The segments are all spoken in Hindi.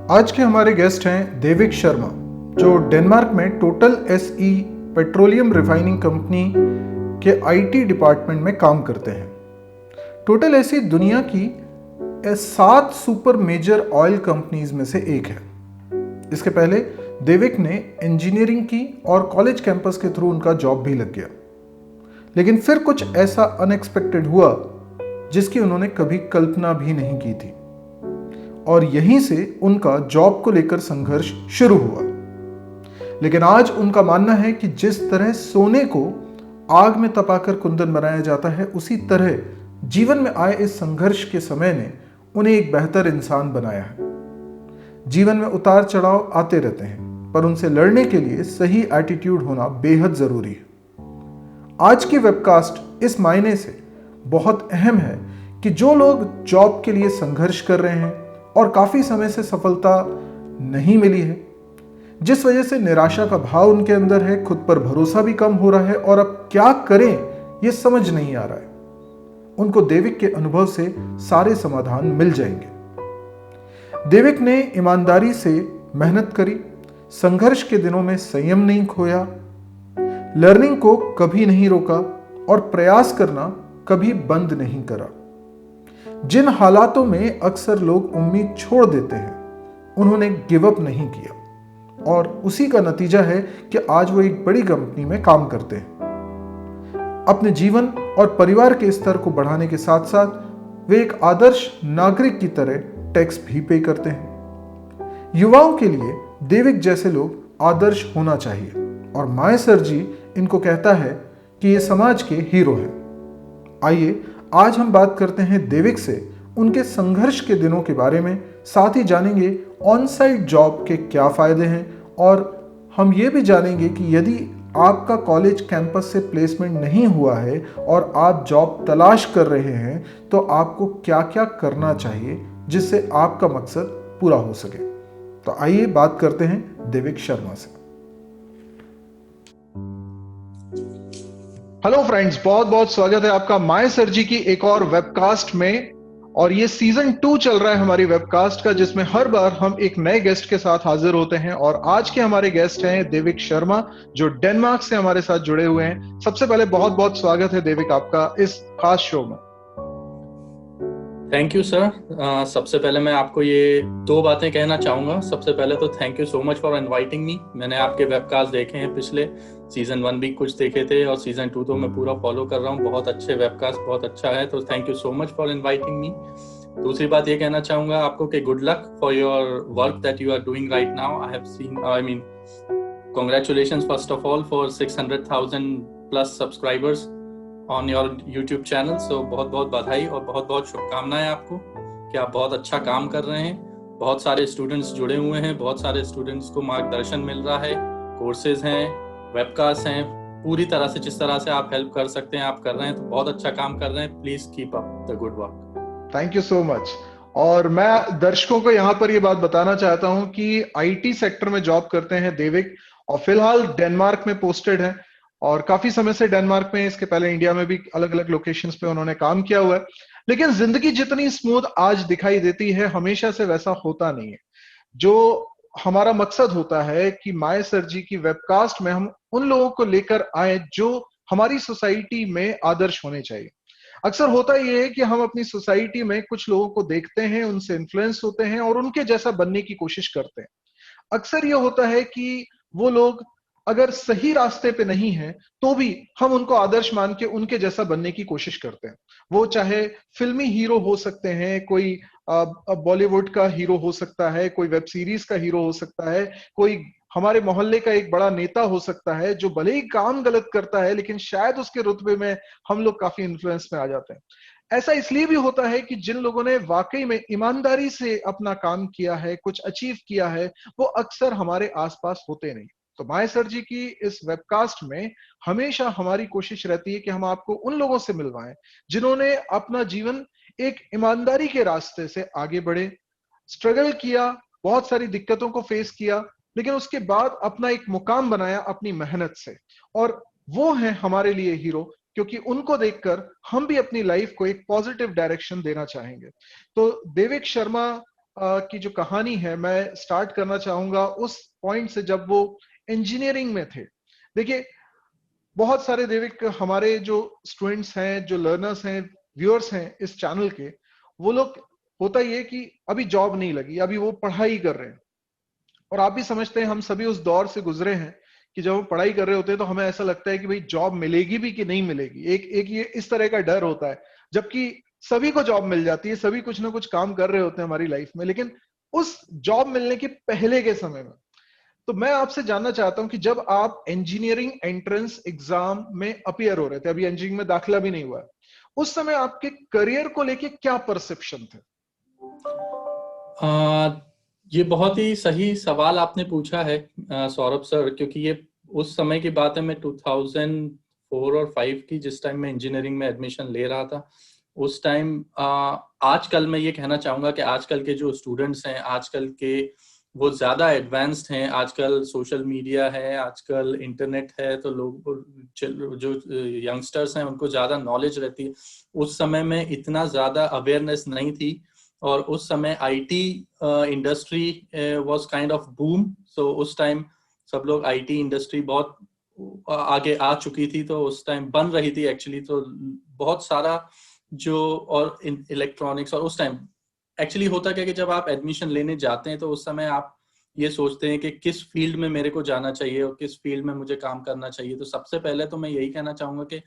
आज के हमारे गेस्ट हैं देविक शर्मा, जो डेनमार्क में Total SE petroleum refining company के आईटी डिपार्टमेंट में काम करते हैं। टोटल एसई दुनिया की 7 सुपर मेजर ऑयल कंपनीज में से एक है। इसके पहले देविक ने इंजीनियरिंग की और कॉलेज कैंपस के थ्रू उनका जॉब भी लग गया, लेकिन फिर कुछ ऐसा अनएक्सपेक्टेड हुआ जिसकी उन्होंने कभी कल्पना भी नहीं की थी, और यहीं से उनका जॉब को लेकर संघर्ष शुरू हुआ। लेकिन आज उनका मानना है कि जिस तरह सोने को आग में तपाकर कुंदन बनाया जाता है, उसी तरह जीवन में आए इस संघर्ष के समय ने उन्हें एक बेहतर इंसान बनाया है। जीवन में उतार चढ़ाव आते रहते हैं, पर उनसे लड़ने के लिए सही एटीट्यूड होना बेहद जरूरी है। आज की वेबकास्ट इस मायने से बहुत अहम है कि जो लोग जॉब के लिए संघर्ष कर रहे हैं और काफी समय से सफलता नहीं मिली है, जिस वजह से निराशा का भाव उनके अंदर है, खुद पर भरोसा भी कम हो रहा है और अब क्या करें ये समझ नहीं आ रहा है, उनको देविक के अनुभव से सारे समाधान मिल जाएंगे। देविक ने ईमानदारी से मेहनत करी, संघर्ष के दिनों में संयम नहीं खोया, लर्निंग को कभी नहीं रोका और प्रयास करना कभी बंद नहीं करा। जिन हालातों में अक्सर लोग उम्मीद छोड़ देते हैं, उन्होंने गिव अप नहीं किया, और उसी का नतीजा है कि आज वो एक बड़ी कंपनी में काम करते हैं। अपने जीवन और परिवार के स्तर को बढ़ाने के साथ साथ वे एक आदर्श नागरिक की तरह टैक्स भी पे करते हैं। युवाओं के लिए देविक जैसे लोग आदर्श होना चाहिए, और माय सर जी इनको कहता है कि ये समाज के हीरो हैं। आइए आज हम बात करते हैं देविक से उनके संघर्ष के दिनों के बारे में, साथ ही जानेंगे ऑन साइट जॉब के क्या फायदे हैं, और हम ये भी जानेंगे कि यदि आपका कॉलेज कैंपस से प्लेसमेंट नहीं हुआ है और आप जॉब तलाश कर रहे हैं तो आपको क्या क्या करना चाहिए जिससे आपका मकसद पूरा हो सके। तो आइए बात करते हैं देविक शर्मा से। हेलो फ्रेंड्स, बहुत बहुत स्वागत है आपका माय सर जी की एक और वेबकास्ट में। और ये सीजन 2 चल रहा है हमारी वेबकास्ट का, जिसमें हर बार हम एक नए गेस्ट के साथ हाजिर होते हैं। और आज के हमारे गेस्ट हैं देविक शर्मा, जो डेनमार्क से हमारे साथ जुड़े हुए हैं। सबसे पहले बहुत बहुत स्वागत है देविक आपका इस खास शो में। Thank you sir. सबसे पहले मैं आपको ये 2 बातें कहना चाहूँगा। सबसे पहले तो thank you so much for inviting मी। मैंने आपके वेबकास्ट देखे हैं, पिछले सीजन 1 भी कुछ देखे थे और सीजन 2 तो मैं पूरा फॉलो कर रहा हूँ। बहुत अच्छे वेबकास्ट, बहुत अच्छा है, तो thank you so much for inviting me. दूसरी बात ये कहना चाहूँगा आपको कि good luck for your work that you are doing right now. I have seen, I mean, congratulations first of all for 600,000 plus subscribers on your YouTube channel. So बहुत बहुत बधाई और बहुत बहुत शुभकामनाएं आपको कि आप बहुत अच्छा काम कर रहे हैं। बहुत सारे स्टूडेंट्स जुड़े हुए हैं, बहुत सारे स्टूडेंट्स को मार्गदर्शन मिल रहा है, कोर्सेज हैं, वेबकास्ट हैं, पूरी तरह से जिस तरह से आप हेल्प कर सकते हैं आप कर रहे हैं, तो बहुत अच्छा काम कर रहे हैं। Please keep up the good work. Thank you so much. और मैं दर्शकों को यहाँ पर ये बात बताना चाहता हूँ कि आईटी सेक्टर में जॉब करते हैं देविक, और फिलहाल डेनमार्क में पोस्टेड है, और काफी समय से डेनमार्क में, इसके पहले इंडिया में भी अलग अलग लोकेशंस पे उन्होंने काम किया हुआ है। लेकिन जिंदगी जितनी स्मूथ आज दिखाई देती है, हमेशा से वैसा होता नहीं है। जो हमारा मकसद होता है कि माय सर जी की वेबकास्ट में हम उन लोगों को लेकर आए जो हमारी सोसाइटी में आदर्श होने चाहिए। अक्सर होता ये है कि हम अपनी सोसाइटी में कुछ लोगों को देखते हैं, उनसे इन्फ्लुएंस होते हैं और उनके जैसा बनने की कोशिश करते हैं। अक्सर ये होता है कि वो लोग अगर सही रास्ते पे नहीं है तो भी हम उनको आदर्श मान के उनके जैसा बनने की कोशिश करते हैं। वो चाहे फिल्मी हीरो हो सकते हैं, कोई बॉलीवुड का हीरो हो सकता है, कोई वेब सीरीज का हीरो हो सकता है, कोई हमारे मोहल्ले का एक बड़ा नेता हो सकता है जो भले ही काम गलत करता है लेकिन शायद उसके रुतबे में हम लोग काफी इन्फ्लुएंस में आ जाते हैं। ऐसा इसलिए भी होता है कि जिन लोगों ने वाकई में ईमानदारी से अपना काम किया है, कुछ अचीव किया है, वो अक्सर हमारे आसपास होते नहीं। तो माय सर जी की इस वेबकास्ट में हमेशा हमारी कोशिश रहती है कि हम आपको उन लोगों से मिलवाएं जिन्होंने अपना जीवन एक ईमानदारी के रास्ते से आगे बढ़े, स्ट्रगल किया, बहुत सारी दिक्कतों को फेस किया, लेकिन उसके बाद अपना एक मुकाम बनाया अपनी मेहनत से। और वो है हमारे लिए हीरो, क्योंकि उनको देखकर हम भी अपनी लाइफ को एक पॉजिटिव डायरेक्शन देना चाहेंगे। तो देविक शर्मा की जो कहानी है मैं स्टार्ट करना चाहूंगा उस पॉइंट से जब वो इंजीनियरिंग में थे। देखिए, बहुत सारे देविक हमारे जो स्टूडेंट्स हैं, जो लर्नर्स हैं, व्यूअर्स हैं इस चैनल के, वो लोग, होता ये कि अभी जॉब नहीं लगी, अभी वो पढ़ाई कर रहे हैं। और आप भी समझते हैं, हम सभी उस दौर से गुजरे हैं कि जब हम पढ़ाई कर रहे होते हैं तो हमें ऐसा लगता है कि भाई जॉब मिलेगी भी कि नहीं मिलेगी, एक एक ये इस तरह का डर होता है। जबकि सभी को जॉब मिल जाती है, सभी कुछ ना कुछ काम कर रहे होते हैं हमारी लाइफ में। लेकिन उस जॉब मिलने के पहले के समय में, तो मैं आपसे जानना चाहता हूं कि जब आप इंजीनियरिंग एंट्रेंस एग्जाम में अपियर हो रहे थे, अभी इंजीनियरिंग में दाखिला भी नहीं हुआ है, उस समय आपके करियर को लेके क्या परसेप्शन थे? ये बहुत ही सही सवाल आपने पूछा है सौरभ सर, क्योंकि ये उस समय की बात है। मैं 2004 और 5 की, जिस टाइम मैं इंजीनियरिंग में एडमिशन ले रहा था, उस टाइम आजकल मैं ये कहना चाहूँगा कि आजकल के जो स्टूडेंट्स हैं, आजकल के वो ज़्यादा एडवांस्ड हैं। आजकल सोशल मीडिया है, आजकल इंटरनेट है, तो लोग जो यंगस्टर्स हैं उनको ज़्यादा नॉलेज रहती है। उस समय में इतना ज़्यादा अवेयरनेस नहीं थी, और उस समय IT industry was kind of boom. So उस टाइम सब लोग, आईटी इंडस्ट्री बहुत आगे आ चुकी थी, तो उस टाइम बन रही थी एक्चुअली। तो बहुत सारा जो, और इलेक्ट्रॉनिक्स, और उस टाइम एक्चुअली होता क्या कि जब आप एडमिशन लेने जाते हैं तो उस समय आप ये सोचते हैं कि किस फील्ड में मेरे को जाना चाहिए और किस फील्ड में मुझे काम करना चाहिए। तो सबसे पहले तो मैं यही कहना चाहूंगा कि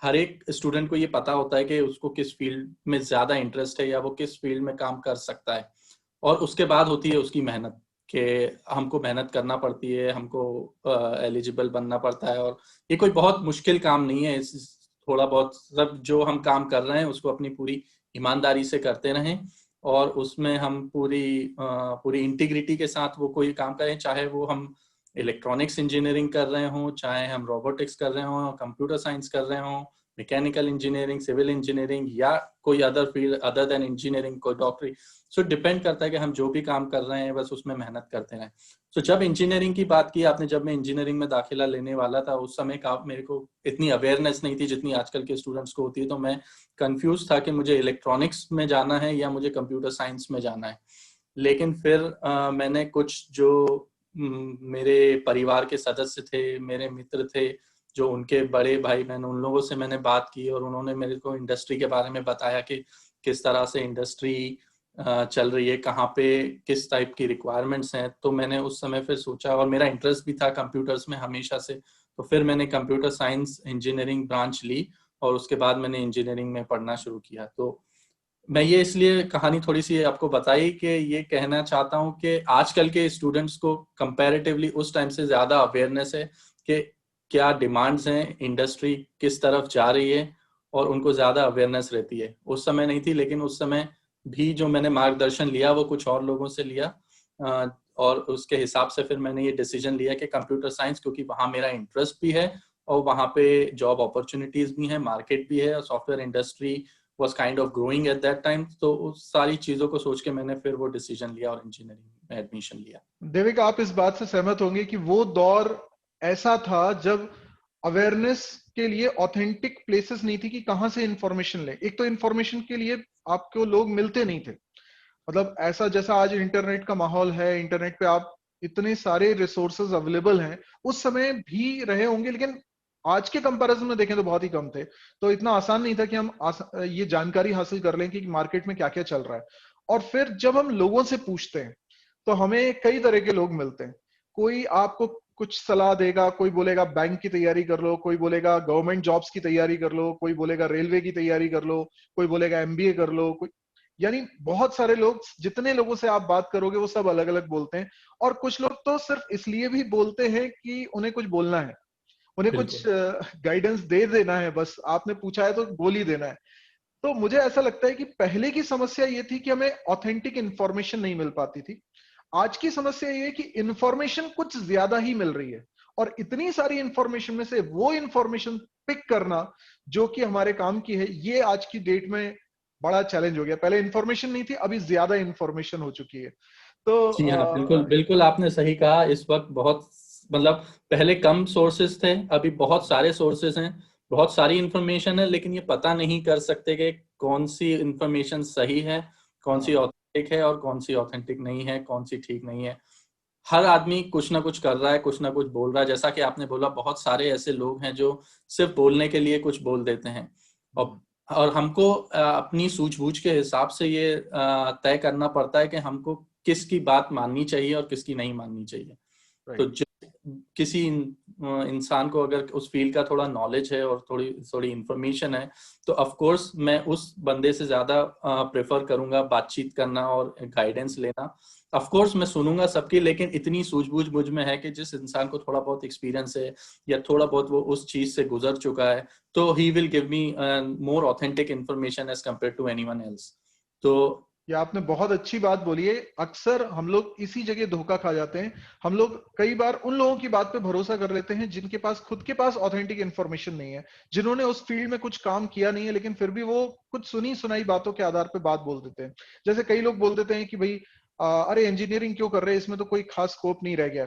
हर एक स्टूडेंट को ये पता होता है कि उसको किस फील्ड में ज्यादा इंटरेस्ट है या वो किस फील्ड में काम कर सकता है। और उसके बाद होती है उसकी मेहनत, कि हमको मेहनत करना पड़ती है, हमको एलिजिबल बनना पड़ता है। और ये कोई बहुत मुश्किल काम नहीं है। थोड़ा बहुत सब जो हम काम कर रहे हैं उसको अपनी पूरी ईमानदारी से करते रहें, और उसमें हम पूरी इंटीग्रिटी के साथ वो कोई काम करें, चाहे वो हम इलेक्ट्रॉनिक्स इंजीनियरिंग कर रहे हों, चाहे हम रोबोटिक्स कर रहे हों, कंप्यूटर साइंस कर रहे हों, मैकेनिकल इंजीनियरिंग, सिविल इंजीनियरिंग, या कोई other field other than engineering, कोई डॉक्टरी। सो डिपेंड करता है कि हम जो भी काम कर रहे हैं बस उसमें मेहनत करते रहें। सो जब इंजीनियरिंग की बात की आपने, जब मैं इंजीनियरिंग में दाखिला लेने वाला था, उस समय का मेरे को इतनी अवेयरनेस नहीं थी जितनी आजकल के स्टूडेंट्स को होती है। तो मैं कंफ्यूज था कि मुझे इलेक्ट्रॉनिक्स में जाना है या मुझे कंप्यूटर साइंस में जाना है। लेकिन फिर मैंने कुछ जो मेरे परिवार के सदस्य थे, मेरे मित्र थे, जो उनके बड़े भाई बहन, उन लोगों से मैंने बात की और उन्होंने मेरे को इंडस्ट्री के बारे में बताया कि किस तरह से इंडस्ट्री चल रही है, कहाँ पे किस टाइप की रिक्वायरमेंट्स हैं। तो मैंने उस समय फिर सोचा, और मेरा इंटरेस्ट भी था कंप्यूटर्स में हमेशा से, तो फिर मैंने कंप्यूटर साइंस इंजीनियरिंग ब्रांच ली और उसके बाद मैंने इंजीनियरिंग में पढ़ना शुरू किया। तो मैं ये इसलिए कहानी थोड़ी सी आपको बताई कि ये कहना चाहता हूँ कि आजकल के स्टूडेंट्स को कंपैरेटिवली उस टाइम से ज़्यादा अवेयरनेस है कि क्या डिमांड्स हैं, इंडस्ट्री किस तरफ जा रही है, और उनको ज़्यादा अवेयरनेस रहती है। उस समय नहीं थी, लेकिन उस समय भी जो मैंने मार्गदर्शन लिया वो कुछ और लोगों से लिया, और उसके हिसाब से फिर मैंने ये डिसीजन लिया कि कंप्यूटर साइंस, क्योंकि वहाँ मेरा इंटरेस्ट भी है और वहाँ पे जॉब अपॉर्चुनिटीज भी हैं, मार्केट भी है, और software industry was kind of growing at that time. तो उस सारी चीज़ों को सोच के मैंने फिर वो डिसीजन लिया और इंजीनियरिंग में एडमिशन लिया। देविक, आप इस बात से सहमत होंगे कि वो दौर ऐसा था जब अवेयरनेस के लिए ऑथेंटिक प्लेसेस नहीं थी कि कहां से इंफॉर्मेशन ले। एक तो इंफॉर्मेशन के लिए आपको लोग मिलते नहीं थे, मतलब ऐसा जैसा आज इंटरनेट का माहौल है, इंटरनेट पे आप इतने सारे रिसोर्सेज अवेलेबल हैं, उस समय भी रहे होंगे, लेकिन आज के कंपैरिजन में देखें तो बहुत ही कम थे। तो इतना आसान नहीं था कि हम ये जानकारी हासिल कर लें कि मार्केट में क्या क्या चल रहा है। और फिर जब हम लोगों से पूछते हैं तो हमें कई तरह के लोग मिलते हैं। कोई आपको कुछ सलाह देगा, कोई बोलेगा बैंक की तैयारी कर लो, कोई बोलेगा गवर्नमेंट जॉब्स की तैयारी कर लो, कोई बोलेगा रेलवे की तैयारी कर लो, कोई बोलेगा एमबीए कर लो, कोई, यानी बहुत सारे लोग, जितने लोगों से आप बात करोगे वो सब अलग अलग बोलते हैं। और कुछ लोग तो सिर्फ इसलिए भी बोलते हैं कि उन्हें कुछ बोलना है, उन्हें कुछ बिल्कुल गाइडेंस दे देना है, बस आपने पूछा है तो बोल ही देना है। तो मुझे ऐसा लगता है कि पहले की समस्या ये थी कि हमें ऑथेंटिक इंफॉर्मेशन नहीं मिल पाती थी। आज की समस्या ये है कि इंफॉर्मेशन कुछ ज्यादा ही मिल रही है, और इतनी सारी इंफॉर्मेशन में से वो इंफॉर्मेशन पिक करना जो कि हमारे काम की है, ये आज की डेट में बड़ा चैलेंज हो गया। पहले इंफॉर्मेशन नहीं थी, अभी ज्यादा इंफॉर्मेशन हो चुकी है। तो जी हाँ, बिल्कुल बिल्कुल आपने सही कहा। इस वक्त बहुत, मतलब पहले कम सोर्सेज थे, अभी बहुत सारे सोर्सेज हैं, बहुत सारी इंफॉर्मेशन है, लेकिन ये पता नहीं कर सकते कि कौन सी इंफॉर्मेशन सही है, कौन सी हाँ, ऑथेंटिक है और कौन सी ऑथेंटिक नहीं है, कौन सी ठीक नहीं है। हर आदमी कुछ ना कुछ कर रहा है, कुछ ना कुछ बोल रहा है। जैसा कि आपने बोला, बहुत सारे ऐसे लोग हैं जो सिर्फ बोलने के लिए कुछ बोल देते हैं, और हमको अपनी सूझबूझ के हिसाब से ये तय करना पड़ता है कि हमको किसकी बात माननी चाहिए और किसकी नहीं माननी चाहिए। तो किसी इंसान को अगर उस फील्ड का थोड़ा नॉलेज है और थोड़ी थोड़ी इंफॉर्मेशन है, तो ऑफ कोर्स मैं उस बंदे से ज्यादा प्रेफर करूंगा बातचीत करना और गाइडेंस लेना। ऑफ कोर्स मैं सुनूंगा सबकी, लेकिन इतनी सूझबूझ मुझ में है कि जिस इंसान को थोड़ा बहुत एक्सपीरियंस है या थोड़ा बहुत वो उस चीज से गुजर चुका है, तो he will give me more authentic information as compare to anyone else. तो ये आपने बहुत अच्छी बात बोली है। अक्सर हम लोग इसी जगह धोखा खा जाते हैं। हम लोग कई बार उन लोगों की बात पे भरोसा कर लेते हैं जिनके पास खुद के पास ऑथेंटिक इन्फॉर्मेशन नहीं है, जिन्होंने उस फील्ड में कुछ काम किया नहीं है, लेकिन फिर भी वो कुछ सुनी सुनाई बातों के आधार पे बात बोल देते हैं। जैसे कई लोग बोल देते हैं कि भाई अरे इंजीनियरिंग क्यों कर रहे हैं, इसमें तो कोई खास स्कोप नहीं रह गया।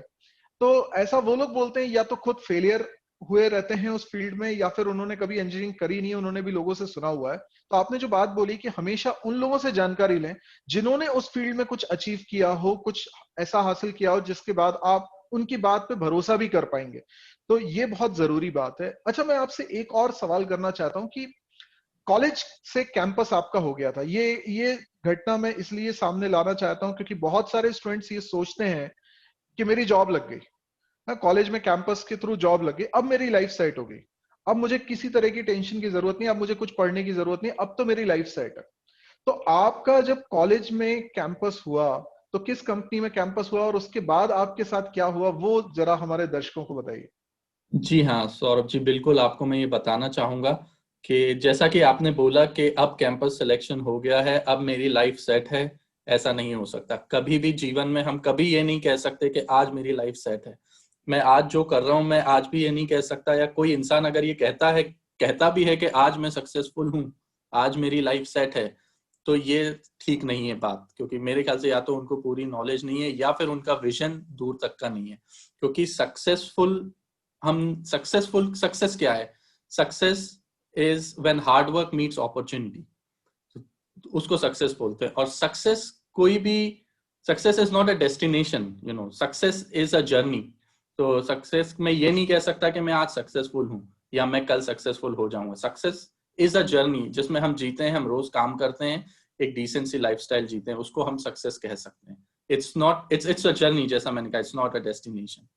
तो ऐसा वो लोग बोलते हैं या तो खुद फेलियर हुए रहते हैं उस फील्ड में, या फिर उन्होंने कभी इंजीनियरिंग करी नहीं है, उन्होंने भी लोगों से सुना हुआ है। तो आपने जो बात बोली कि हमेशा उन लोगों से जानकारी लें जिन्होंने उस फील्ड में कुछ अचीव किया हो, कुछ ऐसा हासिल किया हो जिसके बाद आप उनकी बात पे भरोसा भी कर पाएंगे। तो ये बहुत जरूरी बात है। अच्छा, मैं आपसे एक और सवाल करना चाहता हूँ कि कॉलेज से कैंपस आपका हो गया था, ये घटना मैं इसलिए सामने लाना चाहता हूँ क्योंकि बहुत सारे स्टूडेंट्स ये सोचते हैं कि मेरी जॉब लग गई, हाँ, कॉलेज में कैंपस के थ्रू जॉब लगी, अब मेरी लाइफ सेट हो गई, अब मुझे किसी तरह की टेंशन की जरूरत नहीं, अब मुझे कुछ पढ़ने की जरूरत नहीं, अब तो मेरी लाइफ सेट है। तो आपका जब कॉलेज में कैंपस हुआ तो किस कंपनी में कैंपस हुआ और उसके बाद आपके साथ क्या हुआ, वो जरा हमारे दर्शकों को बताइए। जी हाँ सौरभ जी, बिल्कुल आपको मैं ये बताना चाहूंगा कि जैसा कि आपने बोला कि अब कैंपस सिलेक्शन हो गया है, अब मेरी लाइफ सेट है। ऐसा नहीं हो सकता कभी भी जीवन में। हम कभी ये नहीं कह सकते कि आज मेरी लाइफ सेट है। मैं आज जो कर रहा हूँ, मैं आज भी ये नहीं कह सकता, या कोई इंसान अगर ये कहता भी है कि आज मैं सक्सेसफुल हूँ, आज मेरी लाइफ सेट है, तो ये ठीक नहीं है बात। क्योंकि मेरे ख्याल से या तो उनको पूरी नॉलेज नहीं है या फिर उनका विजन दूर तक का नहीं है। क्योंकि सक्सेस क्या है? Success is when hard work meets opportunity, उसको सक्सेस बोलते हैं। और success is not a destination, success is a journey. तो सक्सेस में ये नहीं कह सकता कि मैं आज सक्सेसफुल हूं या मैं कल सक्सेसफुल हो जाऊंगा। सक्सेस इज अ जर्नी जिसमें हम जीते हैं, हम रोज काम करते हैं, एक डिसेंट सी लाइफस्टाइल जीते हैं, उसको हम सक्सेस कह सकते हैं। इट्स अ जर्नी, जैसा मैंने कहा, इट्स नॉट अ डेस्टिनेशन।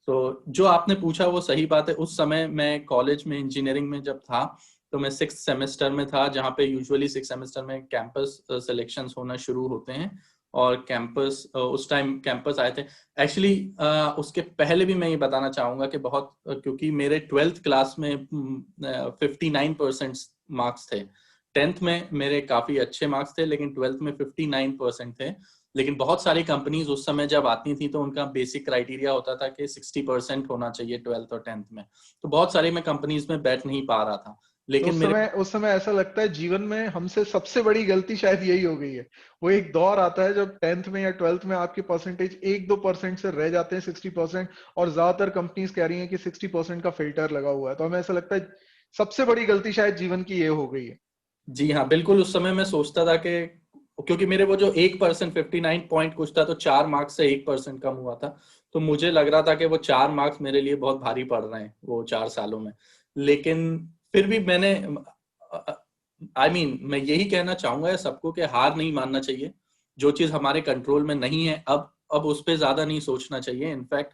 तो जो आपने पूछा वो सही बात है। उस समय मैं कॉलेज में इंजीनियरिंग में जब था, तो मैं 6th सेमेस्टर में था, जहाँ पे यूजुअली 6th सेमेस्टर में कैंपस सिलेक्शंस होना शुरू होते हैं। और उस टाइम कैंपस आए थे। एक्चुअली उसके पहले भी मैं ये बताना चाहूंगा कि क्योंकि मेरे 12th क्लास में 59% मार्क्स थे। 10th में मेरे काफी अच्छे मार्क्स थे, लेकिन 12th में 59% थे। लेकिन बहुत सारी कंपनीज उस समय जब आती थी तो उनका बेसिक क्राइटेरिया होता था कि 60% होना चाहिए 12th और 10th में। तो बहुत सारी मैं कंपनीज में बैठ नहीं पा रहा था, तो लेकिन मेरे उस समय ऐसा लगता है जीवन में हमसे सबसे बड़ी गलती शायद यही हो गई है। वो एक दौर आता है जब 10th में या 12th में आपके परसेंटेज 1-2% से रह जाते हैं 60%, और ज्यादातर कंपनीज कह रही हैं कि 60% का फिल्टर लगा हुआ है। तो हमें ऐसा लगता है सबसे बड़ी गलती शायद जीवन की ये हो गई है। जी हाँ, बिल्कुल। उस समय मैं सोचता था कि क्योंकि मेरे वो जो 1%, 59 पॉइंट कुछ था, तो 4 मार्क्स से 1% कम हुआ था। तो मुझे लग रहा था कि वो 4 मार्क्स मेरे लिए बहुत भारी पड़ रहे हैं वो 4 सालों में। लेकिन फिर भी मैं यही कहना चाहूंगा सबको कि हार नहीं मानना चाहिए। जो चीज हमारे कंट्रोल में नहीं है, अब उस पर ज्यादा नहीं सोचना चाहिए। इनफैक्ट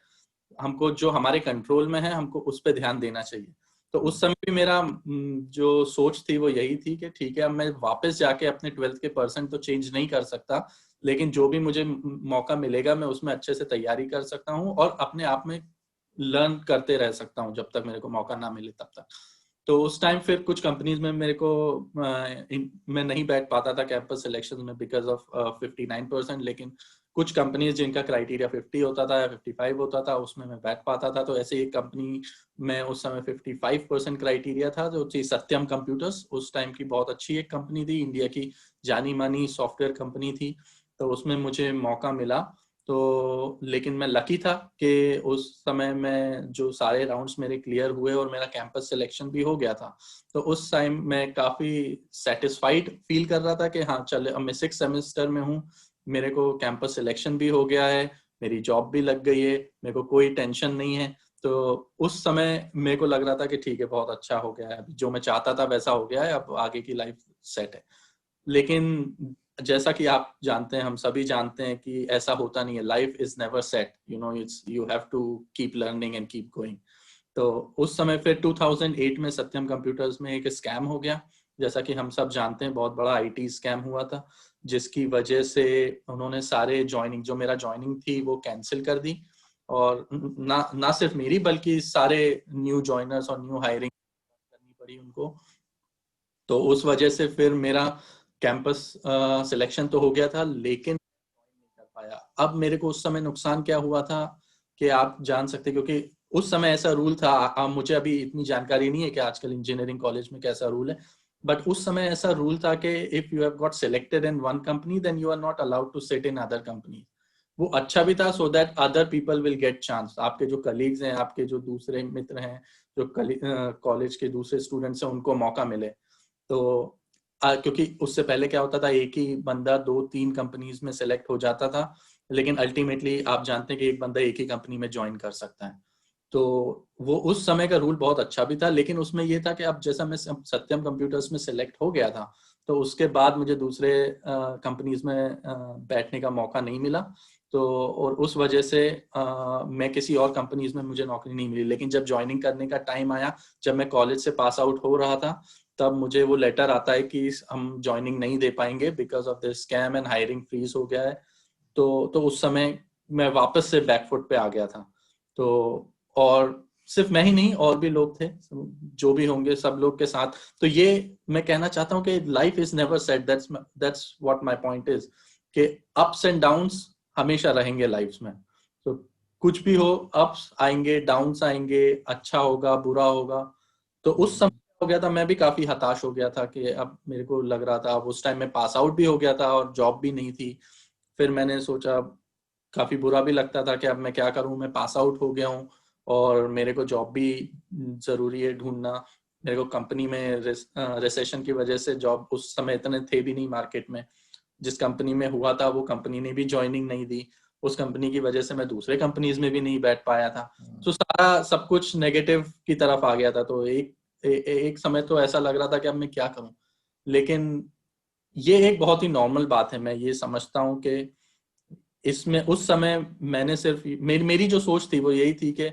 हमको जो हमारे कंट्रोल में है, हमको उस पर ध्यान देना चाहिए। तो उस समय भी मेरा जो सोच थी वो यही थी कि ठीक है, अब मैं वापस जाके अपने 12th के परसेंट तो चेंज नहीं कर सकता, लेकिन जो भी मुझे मौका मिलेगा मैं उसमें अच्छे से तैयारी कर सकता हूँ और अपने आप में लर्न करते रह सकता हूँ जब तक मेरे को मौका ना मिले तब तक। तो उस टाइम फिर कुछ कंपनीज में मैं नहीं बैठ पाता था कैंपस सिलेक्शन में बिकॉज ऑफ 59%। लेकिन कुछ कंपनीज जिनका क्राइटेरिया 50 होता था या 55 होता था, उसमें मैं बैठ पाता था। तो ऐसे एक कंपनी में उस समय 55% क्राइटेरिया था, जो थी सत्यम कंप्यूटर्स। उस टाइम की बहुत अच्छी एक कंपनी थी, इंडिया की जानी मानी सॉफ्टवेयर कंपनी थी। तो उसमें मुझे मौका मिला तो लेकिन मैं लकी था कि उस समय में जो सारे राउंड्स मेरे क्लियर हुए और मेरा कैंपस सिलेक्शन भी हो गया था। तो उस टाइम मैं काफ़ी सेटिस्फाइड फील कर रहा था कि हाँ चले, अब मैं 6 सेमेस्टर में हूँ, मेरे को कैंपस सिलेक्शन भी हो गया है, मेरी जॉब भी लग गई है, मेरे को कोई टेंशन नहीं है। तो उस समय मेरे को लग रहा था कि ठीक है, बहुत अच्छा हो गया है, जो मैं चाहता था वैसा हो गया है, अब आगे की लाइफ सेट है। लेकिन जैसा कि आप जानते हैं, हम सभी जानते हैं कि ऐसा होता नहीं है, life is never set, you know, it's you have to keep learning and keep going. तो उस समय फिर 2008 में सत्यम कंप्यूटर्स में एक स्कैम हो गया। जैसा कि हम सब जानते हैं, बहुत बड़ा आईटी स्कैम हुआ था, जिसकी वजह से उन्होंने सारे ज्वाइनिंग, जो मेरा ज्वाइनिंग थी वो कैंसिल कर दी, और ना ना सिर्फ मेरी बल्कि सारे न्यू ज्वाइनर्स और न्यू हायरिंग करनी पड़ी उनको। तो उस वजह से फिर मेरा कैंपस सिलेक्शन तो हो गया था, लेकिन नहीं कर पाया। अब मेरे को उस समय नुकसान क्या हुआ था कि आप जान सकते, क्योंकि उस समय ऐसा रूल था, मुझे अभी इतनी जानकारी नहीं है कि आजकल इंजीनियरिंग कॉलेज में कैसा रूल है, बट उस समय ऐसा रूल था कि if you have got selected in one company then you are not allowed to sit in other company. वो अच्छा भी था, so that other people will get chance, आपके जो कलीग्स हैं, आपके जो दूसरे मित्र हैं, जो कॉलेज के दूसरे स्टूडेंट्स हैं, उनको मौका मिले। तो क्योंकि उससे पहले क्या होता था, एक ही बंदा 2-3 कंपनीज में सेलेक्ट हो जाता था, लेकिन अल्टीमेटली आप जानते हैं कि एक बंदा एक ही कंपनी में ज्वाइन कर सकता है। तो वो उस समय का रूल बहुत अच्छा भी था, लेकिन उसमें ये था कि अब जैसा मैं सत्यम कंप्यूटर्स में सेलेक्ट हो गया था, तो उसके बाद मुझे दूसरे कंपनीज में बैठने का मौका नहीं मिला। तो और उस वजह से मैं किसी और कंपनीज में मुझे नौकरी नहीं मिली। लेकिन जब ज्वाइनिंग करने का टाइम आया, जब मैं कॉलेज से पास आउट हो रहा था, तब मुझे वो लेटर आता है कि हम ज्वाइनिंग नहीं दे पाएंगे because of the scam and hiring freeze हो गया है। तो उस समय मैं वापस से बैकफुट पे आ गया था। तो और सिर्फ मैं ही नहीं, और भी लोग थे, जो भी होंगे सब लोग के साथ। तो ये मैं कहना चाहता हूँ कि life is never set, that's what my point is, कि अप्स एंड डाउन्स हमेशा रहेंगे लाइफ में। तो कुछ भी हो, अप्स आएंगे, डाउन्स आएंगे, अच्छा होगा, बुरा होगा। तो उस समय हो गया था, मैं भी काफी हताश हो गया था कि अब मेरे को लग रहा था, अब उस टाइम में पास आउट भी हो गया था और जॉब भी नहीं थी। फिर मैंने सोचा, काफी बुरा भी लगता था कि अब मैं क्या करूं, मैं पास आउट हो गया हूं और मेरे को जॉब भी जरूरी है ढूंढना। मेरे को कंपनी में रिसेशन की वजह से जॉब उस समय इतने थे भी नहीं मार्केट में। जिस कंपनी में हुआ था वो कंपनी ने भी ज्वाइनिंग नहीं दी, उस कंपनी की वजह से मैं दूसरे कंपनीज में भी नहीं बैठ पाया था। तो सारा सब कुछ नेगेटिव की तरफ आ गया था। तो एक समय तो ऐसा लग रहा था कि अब मैं क्या करूं। लेकिन ये एक बहुत ही नॉर्मल बात है, मैं ये समझता हूँ कि इसमें उस समय मैंने सिर्फ मेरी जो सोच थी वो यही थी कि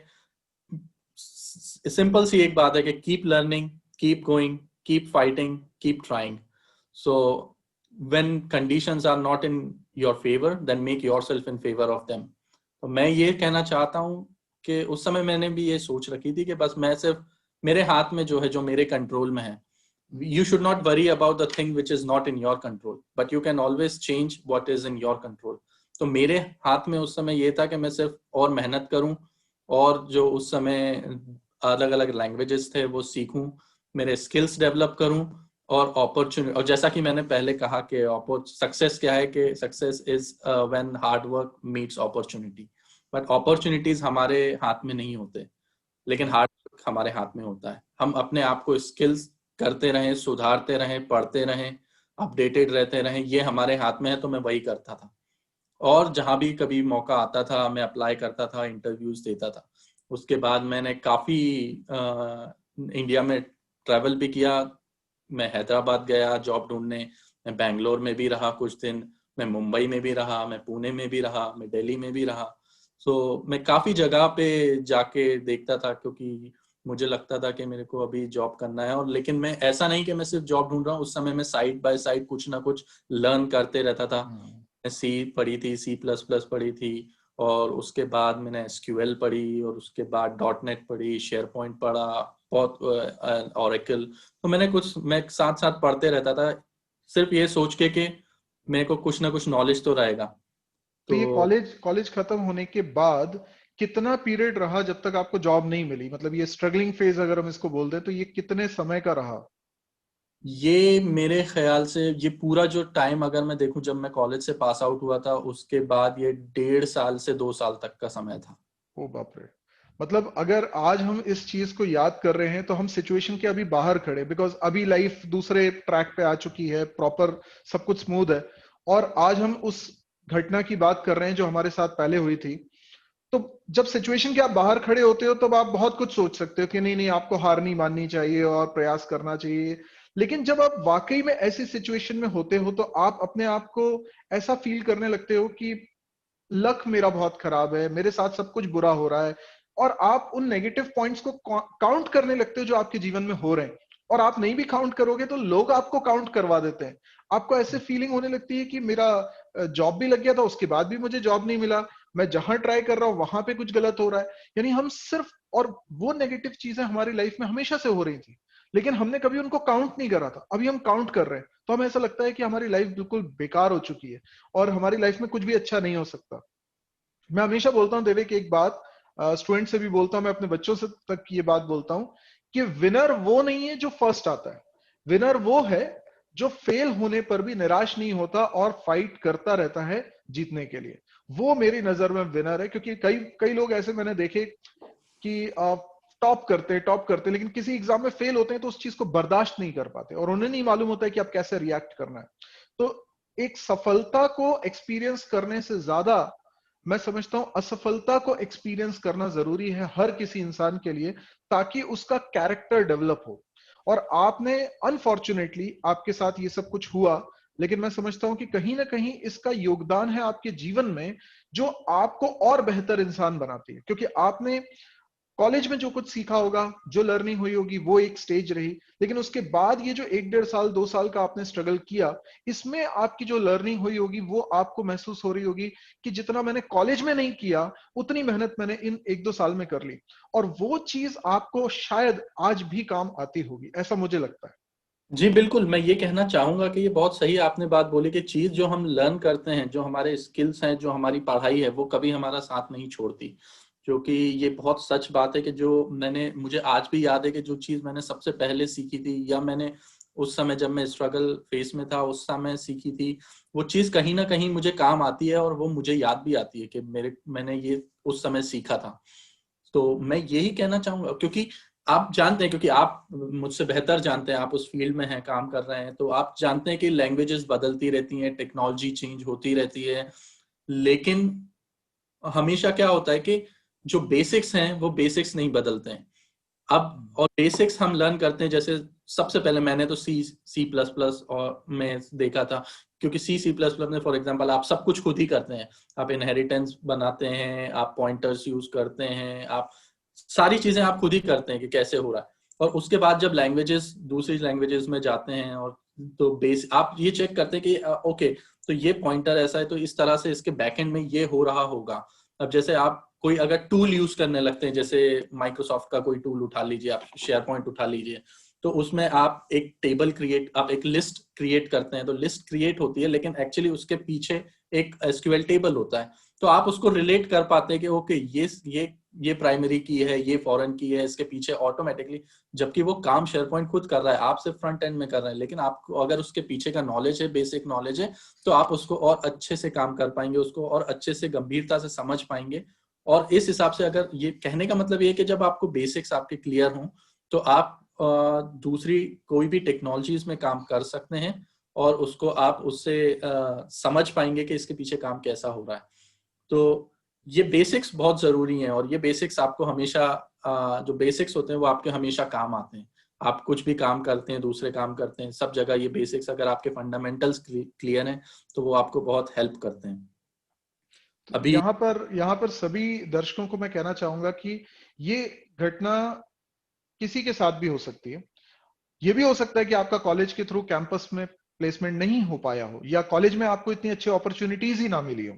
सिंपल सी एक बात है कि keep learning, keep going, keep fighting, keep trying. So when conditions are not in your favour then make yourself in favour of them. तो मैं ये कहना चाहता हूँ कि उस समय मैंने भी ये सोच रखी थी कि बस मैं सिर्फ, मेरे हाथ में जो है, जो मेरे कंट्रोल में है, you should not worry about the thing which is not in your control, but you can always change what is in your control। तो मेरे हाथ में उस समय ये था कि मैं सिर्फ और मेहनत करूं, और जो उस समय अलग अलग लैंग्वेजेस थे वो सीखूं, मेरे स्किल्स डेवलप करूं, और अपॉर्चुनिटी, और जैसा कि मैंने पहले कहा कि सक्सेस क्या है, कि success is when hard work meets opportunity. But opportunities हमारे हाथ में नहीं होते, लेकिन हार्ड वर्क हमारे हाथ में होता है। हम अपने आप को स्किल्स करते रहें, सुधारते रहें, पढ़ते रहें, अपडेटेड रहते रहें, ये हमारे हाथ में है। तो मैं वही करता था, और जहां भी कभी मौका आता था मैं अप्लाई करता था, इंटरव्यूज देता था। उसके बाद मैंने काफी इंडिया में ट्रैवल भी किया। मैं हैदराबाद गया जॉब ढूंढने, मैं बैंगलोर में भी रहा कुछ दिन, मैं मुंबई में भी रहा, मैं पुणे में भी रहा, मैं दिल्ली में भी रहा। मैं काफी जगह पे जाके देखता था, क्योंकि मुझे लगता था कि मेरे को अभी जॉब करना है। और लेकिन मैं ऐसा नहीं कि मैं सिर्फ जॉब ढूंढ रहा हूँ, उस समय मैं साइड बाय साइड कुछ ना कुछ लर्न करते रहता था। सी पढ़ी थी, C++ पढ़ी थी, और उसके बाद मैंने SQL पढ़ी, और उसके बाद .NET पढ़ी, शेयर पॉइंट पढ़ा, बहुत ओरेकल। तो मैं साथ साथ पढ़ते रहता था, सिर्फ ये सोच के कि मेरे को कुछ ना कुछ नॉलेज तो रहेगा। तो ये तो कॉलेज कॉलेज खत्म होने के बाद कितना पीरियड रहा जब तक आपको जॉब नहीं मिली? मतलब ये स्ट्रगलिंग फेज अगर हम इसको बोल दें तो ये कितने समय का रहा? ये मेरे ख्याल से ये पूरा जो टाइम अगर मैं देखूं, जब मैं कॉलेज से पास आउट हुआ था उसके बाद ये 1.5 साल से 2 साल तक का समय था। ओ बाप रे। मतलब अगर आज हम इस चीज को याद कर रहे हैं तो हम सिचुएशन के अभी बाहर खड़े, बिकॉज अभी लाइफ दूसरे ट्रैक पे आ चुकी है, प्रॉपर सब कुछ स्मूथ है, और आज हम उस घटना की बात कर रहे हैं जो हमारे साथ पहले हुई थी। तो जब सिचुएशन के आप बाहर खड़े होते हो तब आप बहुत कुछ सोच सकते हो कि नहीं नहीं, आपको हार नहीं माननी चाहिए और प्रयास करना चाहिए। लेकिन जब आप वाकई में ऐसी सिचुएशन में होते हो तो आप अपने आप को ऐसा फील करने लगते हो कि लक मेरा बहुत खराब है, मेरे साथ सब कुछ बुरा हो रहा है, और आप उन नेगेटिव पॉइंट्स को काउंट करने लगते हो जो आपके जीवन में हो रहे हैं। और आप नहीं भी काउंट करोगे तो लोग आपको काउंट करवा देते हैं। आपको ऐसे फीलिंग होने लगती है कि मेरा जॉब भी लग गया था, उसके बाद भी मुझे जॉब नहीं मिला, मैं जहां ट्राई कर रहा हूं वहां पे कुछ गलत हो रहा है। यानी हम सिर्फ, और वो नेगेटिव चीजें हमारी लाइफ में हमेशा से हो रही थी, लेकिन हमने कभी उनको काउंट नहीं करा था। अभी हम काउंट कर रहे हैं तो हमें ऐसा लगता है कि हमारी लाइफ बिल्कुल बेकार हो चुकी है और हमारी लाइफ में कुछ भी अच्छा नहीं हो सकता। मैं हमेशा बोलता हूँ देवे की एक बात, स्टूडेंट से भी बोलता हूँ, मैं अपने बच्चों से तक ये बात बोलता हूँ कि विनर वो नहीं है जो फर्स्ट आता है, विनर वो है जो फेल होने पर भी निराश नहीं होता और फाइट करता रहता है जीतने के लिए। वो मेरी नजर में विनर है। क्योंकि कई कई लोग ऐसे मैंने देखे कि टॉप करते हैं लेकिन किसी एग्जाम में फेल होते हैं तो उस चीज को बर्दाश्त नहीं कर पाते और उन्हें नहीं मालूम होता है कि अब कैसे रिएक्ट करना है। तो एक सफलता को एक्सपीरियंस करने से ज्यादा मैं समझता हूं असफलता को एक्सपीरियंस करना जरूरी है हर किसी इंसान के लिए, ताकि उसका कैरेक्टर डेवलप हो। और आपने, अनफॉर्चुनेटली आपके साथ ये सब कुछ हुआ, लेकिन मैं समझता हूं कि कहीं ना कहीं इसका योगदान है आपके जीवन में, जो आपको और बेहतर इंसान बनाती है। क्योंकि आपने कॉलेज में जो कुछ सीखा होगा, जो लर्निंग हुई होगी, वो एक स्टेज रही, लेकिन उसके बाद ये जो 1 1.5 साल 2 साल का आपने स्ट्रगल किया, इसमें आपकी जो लर्निंग हुई होगी वो आपको महसूस हो रही होगी कि जितना मैंने कॉलेज में नहीं किया उतनी मेहनत मैंने इन 1 2 साल में कर ली। और वो चीज आपको शायद आज भी काम आती होगी, ऐसा मुझे लगता है। जी बिल्कुल, मैं ये कहना चाहूंगा कि ये बहुत सही आपने बात बोली कि चीज जो हम लर्न करते हैं, जो हमारे स्किल्स हैं, जो हमारी पढ़ाई है, वो कभी हमारा साथ नहीं छोड़ती। क्योंकि ये बहुत सच बात है कि जो मुझे आज भी याद है कि जो चीज मैंने सबसे पहले सीखी थी, या मैंने उस समय जब मैं स्ट्रगल फेस में था उस समय सीखी थी, वो चीज कहीं ना कहीं मुझे काम आती है और वो मुझे याद भी आती है कि मैंने ये उस समय सीखा था। तो मैं यही कहना चाहूंगा, क्योंकि आप जानते हैं, क्योंकि आप मुझसे बेहतर जानते हैं, आप उस फील्ड में हैं, काम कर रहे हैं, तो आप जानते हैं कि लैंग्वेजेस बदलती रहती हैं, टेक्नोलॉजी चेंज होती रहती है। लेकिन हमेशा क्या होता है कि जो बेसिक्स हैं वो बेसिक्स नहीं बदलते हैं। अब और बेसिक्स हम लर्न करते हैं, जैसे सबसे पहले मैंने तो सी प्लस प्लस और में देखा था। क्योंकि सी प्लस प्लस में फॉर एग्जांपल आप सब कुछ खुद ही करते हैं। आप इनहेरिटेंस बनाते हैं, आप पॉइंटर्स यूज करते हैं, आप सारी चीजें आप खुद ही करते हैं कि कैसे हो रहा है। और उसके बाद जब लैंग्वेजेस दूसरी लैंग्वेजेस में जाते हैं, और तो बेस आप ये चेक करते हैं कि ओके, तो ये पॉइंटर ऐसा है तो इस तरह से इसके बैकएंड में ये हो रहा होगा। अब जैसे आप कोई अगर टूल यूज करने लगते हैं, जैसे माइक्रोसॉफ्ट का कोई टूल उठा लीजिए, आप शेयर पॉइंट उठा लीजिए, तो उसमें आप एक लिस्ट क्रिएट करते हैं, तो लिस्ट क्रिएट होती है लेकिन एक्चुअली उसके पीछे एक एसक्यूएल टेबल होता है। तो आप उसको रिलेट कर पाते हैं कि ओके, ये प्राइमरी की है, ये फॉरेन की है, इसके पीछे ऑटोमेटिकली, जबकि वो काम शेयर पॉइंट खुद कर रहा है, आप सिर्फ फ्रंट एंड में कर रहे हैं। लेकिन आपको अगर उसके पीछे का नॉलेज है, बेसिक नॉलेज है, तो आप उसको और अच्छे से काम कर पाएंगे, उसको और अच्छे से गंभीरता से समझ पाएंगे। और इस हिसाब से, अगर ये कहने का मतलब ये है कि जब आपको बेसिक्स आपके क्लियर हों, तो आप दूसरी कोई भी टेक्नोलॉजीज में काम कर सकते हैं, और उसको आप उससे समझ पाएंगे कि इसके पीछे काम कैसा हो रहा है। तो ये बेसिक्स बहुत जरूरी हैं, और ये बेसिक्स आपको हमेशा जो बेसिक्स होते हैं वो आपके हमेशा काम आते हैं। आप कुछ भी काम करते हैं, दूसरे काम करते हैं, सब जगह ये बेसिक्स, अगर आपके फंडामेंटल्स क्लियर हैं, तो वो आपको बहुत हेल्प करते हैं। तो अभी यहाँ पर सभी दर्शकों को मैं कहना चाहूंगा कि ये घटना किसी के साथ भी हो सकती है। ये भी हो सकता है कि आपका कॉलेज के थ्रू कैंपस में प्लेसमेंट नहीं हो पाया हो, या कॉलेज में आपको इतनी अच्छी अपॉर्चुनिटीज ही ना मिली हो,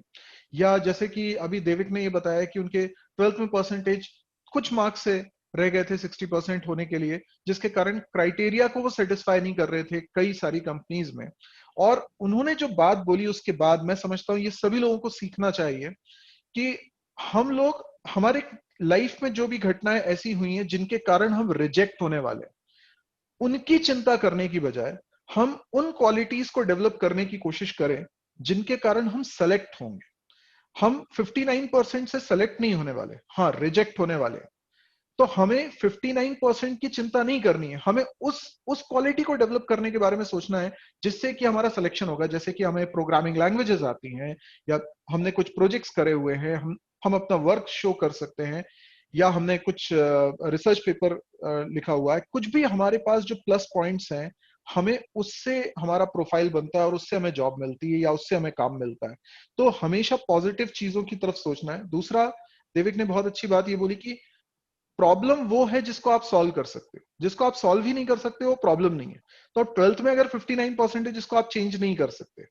या जैसे कि अभी देविक ने ये बताया कि उनके 12th में परसेंटेज कुछ मार्क्स से रह गए थे 60% होने के लिए, जिसके कारण क्राइटेरिया को वो सेटिस्फाई नहीं कर रहे थे कई सारी कंपनीज में। और उन्होंने जो बात बोली उसके बाद मैं समझता हूँ ये सभी लोगों को सीखना चाहिए कि हम लोग, हमारे लाइफ में जो भी घटनाएं ऐसी हुई हैं जिनके कारण हम रिजेक्ट होने वाले हैं, उनकी चिंता करने की बजाय हम उन क्वालिटीज को डेवलप करने की कोशिश करें जिनके कारण हम सेलेक्ट होंगे। हम 59% से सेलेक्ट नहीं होने वाले, हाँ रिजेक्ट होने वाले हैं। तो हमें 59% की चिंता नहीं करनी है, हमें उस क्वालिटी को डेवलप करने के बारे में सोचना है जिससे कि हमारा सिलेक्शन होगा। जैसे कि हमें प्रोग्रामिंग लैंग्वेजेस आती हैं, या हमने कुछ प्रोजेक्ट्स करे हुए हैं, हम अपना वर्क शो कर सकते हैं, या हमने कुछ रिसर्च पेपर लिखा हुआ है, कुछ भी हमारे पास जो प्लस पॉइंट्स हैं, हमें उससे हमारा प्रोफाइल बनता है और उससे हमें जॉब मिलती है या उससे हमें काम मिलता है। तो हमेशा पॉजिटिव चीजों की तरफ सोचना है। दूसरा, देविक ने बहुत अच्छी बात ये बोली कि प्रॉब्लम वो है जिसको आप सॉल्व कर सकते हो, जिसको आप सॉल्व ही नहीं कर सकते वो प्रॉब्लम नहीं है। तो 12th में अगर 59% है जिसको आप चेंज नहीं कर सकते,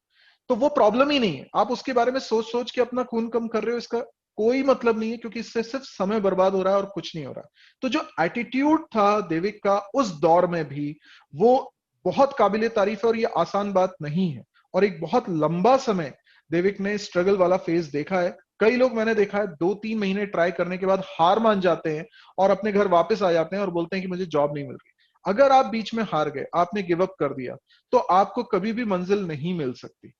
तो वो प्रॉब्लम ही नहीं है। आप उसके बारे में सोच सोच के अपना खून कम कर रहे हो, इसका कोई मतलब नहीं है, क्योंकि इससे सिर्फ समय बर्बाद हो रहा है और कुछ नहीं हो रहा। तो जो एटीट्यूड था देविक का उस दौर में भी, वो बहुत काबिले तारीफ है और ये आसान बात नहीं है। और एक बहुत लंबा समय देविक ने स्ट्रगल वाला फेज देखा है। कई लोग मैंने देखा है 2-3 महीने ट्राई करने के बाद हार मान जाते हैं और अपने घर वापस आ जाते हैं और बोलते हैं कि मुझे जॉब नहीं मिल रही। अगर आप बीच में हार गए, आपने गिव अप कर दिया, तो आपको कभी भी मंजिल नहीं मिल सकती।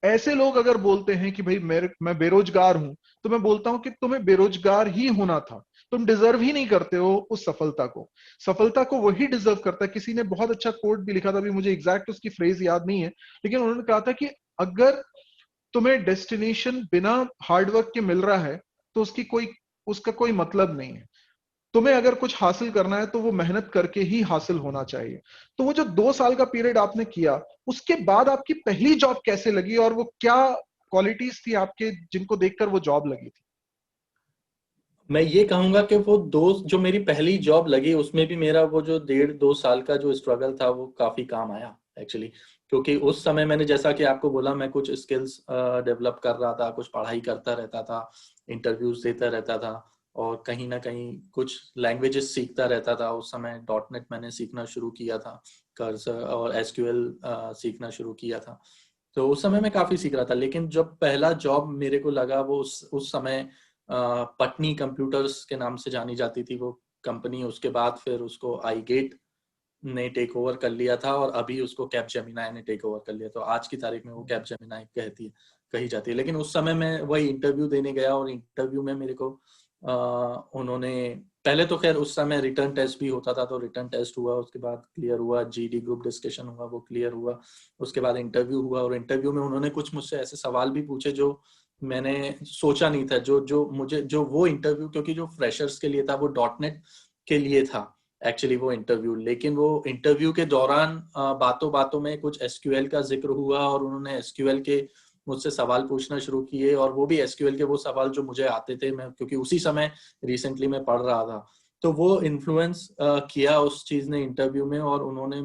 ऐसे लोग अगर बोलते हैं कि भाई मैं बेरोजगार हूं, तो मैं बोलता हूं कि तुम्हें बेरोजगार ही होना था। तुम डिजर्व ही नहीं करते हो उस सफलता को। सफलता को वही डिजर्व करता है। किसी ने बहुत अच्छा कोट भी लिखा था, अभी मुझे एग्जैक्ट उसकी फ्रेज याद नहीं है, लेकिन उन्होंने कहा था कि अगर तुम्हें डेस्टिनेशन बिना हार्डवर्क के मिल रहा है, तो उसका कोई मतलब नहीं है। तुम्हें अगर कुछ हासिल करना है तो वो मेहनत करके ही हासिल होना चाहिए। तो वो जो 2 साल का पीरियड आपने किया, उसके बाद आपकी पहली जॉब कैसे लगी और वो क्या क्वालिटीज थी आपके जिनको देखकर वो जॉब लगी थी? मैं ये कहूंगा कि वो दो जो मेरी पहली जॉब लगी उसमें भी मेरा वो जो 1.5-2 साल का जो स्ट्रगल था वो काफी काम आया एक्चुअली। क्योंकि उस समय मैंने जैसा कि आपको बोला, मैं कुछ स्किल्स डेवलप कर रहा था, कुछ पढ़ाई करता रहता था, इंटरव्यूज देता रहता था, और कहीं ना कहीं कुछ लैंग्वेजेस सीखता रहता था। उस समय डॉटनेट मैंने सीखना शुरू किया था, कर्सर और एसक्यूएल सीखना शुरू किया था। तो उस समय मैं काफी सीख रहा था। लेकिन जब पहला जॉब मेरे को लगा, वो उस समय पटनी कंप्यूटर्स के नाम से जानी जाती थी वो कंपनी। उसके बाद फिर उसको आई गेट ने टेक ओवर कर लिया था, और अभी उसको कैप जेमिनाई ने टेक ओवर कर लिया। तो आज की तारीख में वो कैप जेमिनाई कही जाती है। लेकिन उस समय मैं वही इंटरव्यू देने गया, और इंटरव्यू में मेरे को उन्होंने पहले तो खैर उस समय रिटर्न टेस्ट भी होता था, तो रिटर्न टेस्ट हुआ, उसके बाद क्लियर हुआ, जीडी ग्रुप डिस्कशन हुआ, वो क्लियर हुआ, उसके बाद इंटरव्यू हुआ। और इंटरव्यू में उन्होंने कुछ मुझसे ऐसे सवाल भी पूछे जो मैंने सोचा नहीं था। जो वो इंटरव्यू, क्योंकि जो फ्रेशर्स के लिए था, वो डॉटनेट के लिए था एक्चुअली वो इंटरव्यू। लेकिन वो इंटरव्यू के दौरान बातों बातों में कुछ एसक्यूएल का जिक्र हुआ, और उन्होंने एसक्यूएल के मुझसे सवाल पूछना शुरू किए, और वो भी एसक्यूएल के वो सवाल जो मुझे आते थे, मैं क्योंकि उसी समय रिसेंटली मैं पढ़ रहा था। तो वो इन्फ्लुएंस किया उस चीज ने इंटरव्यू में, और उन्होंने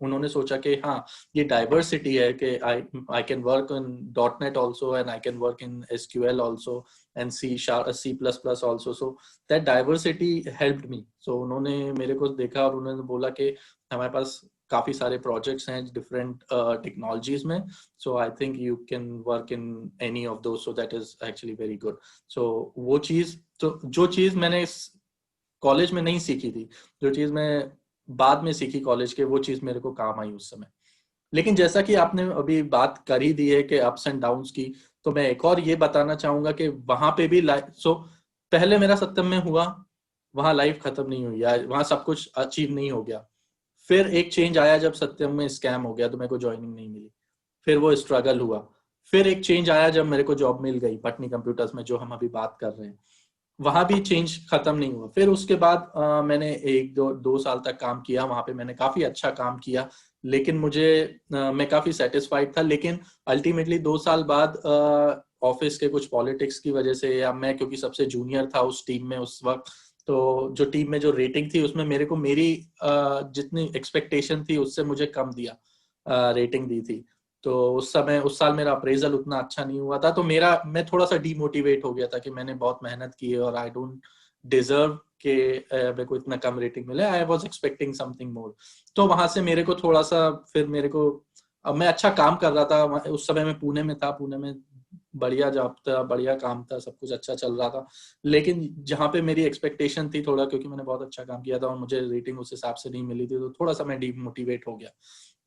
उन्होंने सोचा कि हाँ, ये डाइवर्सिटी है कि I can work in dot net also, and I can work in SQL also, and C++ also. So that diversity helped me. So उन्होंने मेरे को देखा और उन्होंने बोला कि हमारे पास काफी सारे प्रोजेक्ट्स हैं डिफरेंट टेक्नोलॉजीज में, so I think you can work in any of those, so that is actually very good. So वो चीज, तो जो चीज मैंने कॉलेज में नहीं सीखी थी, जो चीज मैं बाद में सीखी कॉलेज के, वो चीज मेरे को काम आई उस समय। लेकिन जैसा कि आपने अभी बात कर ही दी है कि अप्स एंड डाउन्स की, तो मैं एक और ये बताना चाहूंगा कि वहां पे भी पहले मेरा सत्यम में हुआ, वहां लाइफ खत्म नहीं हुई, या वहां सब कुछ अचीव नहीं हो गया। फिर एक चेंज आया जब सत्यम में स्कैम हो गया, तो मेरे को ज्वाइनिंग नहीं मिली, फिर वो स्ट्रगल हुआ। फिर एक चेंज आया जब मेरे को जॉब मिल गई पटनी कंप्यूटर्स में, जो हम अभी बात कर रहे हैं, वहां भी चेंज खत्म नहीं हुआ। फिर उसके बाद मैंने 1-2 साल तक काम किया वहां पे, मैंने काफी अच्छा काम किया, लेकिन मैं काफी सेटिस्फाइड था। लेकिन अल्टीमेटली 2 साल बाद ऑफिस के कुछ पॉलिटिक्स की वजह से, या मैं क्योंकि सबसे जूनियर था उस टीम में उस वक्त, तो जो टीम में जो रेटिंग थी उसमें मेरे को मेरी जितनी एक्सपेक्टेशन थी उससे मुझे कम दिया रेटिंग दी थी। तो उस साल मेरा अप्रेजल उतना अच्छा नहीं हुआ था, तो मैं थोड़ा सा डीमोटिवेट हो गया था कि मैंने बहुत मेहनत की है और आई डोंट डिजर्व के मेरे को इतना कम रेटिंग मिले, I was expecting something more. तो वहां से मेरे को थोड़ा सा, फिर मेरे को, अब मैं अच्छा काम कर रहा था उस समय, मैं पुणे में था, पुणे में बढ़िया जॉब था, बढ़िया काम था, सब कुछ अच्छा चल रहा था। लेकिन जहाँ पे मेरी एक्सपेक्टेशन थी थोड़ा, क्योंकि मैंने बहुत अच्छा काम किया था और मुझे रेटिंग उस हिसाब से नहीं मिली थी, तो थोड़ा सा मैं डीमोटिवेट हो गया।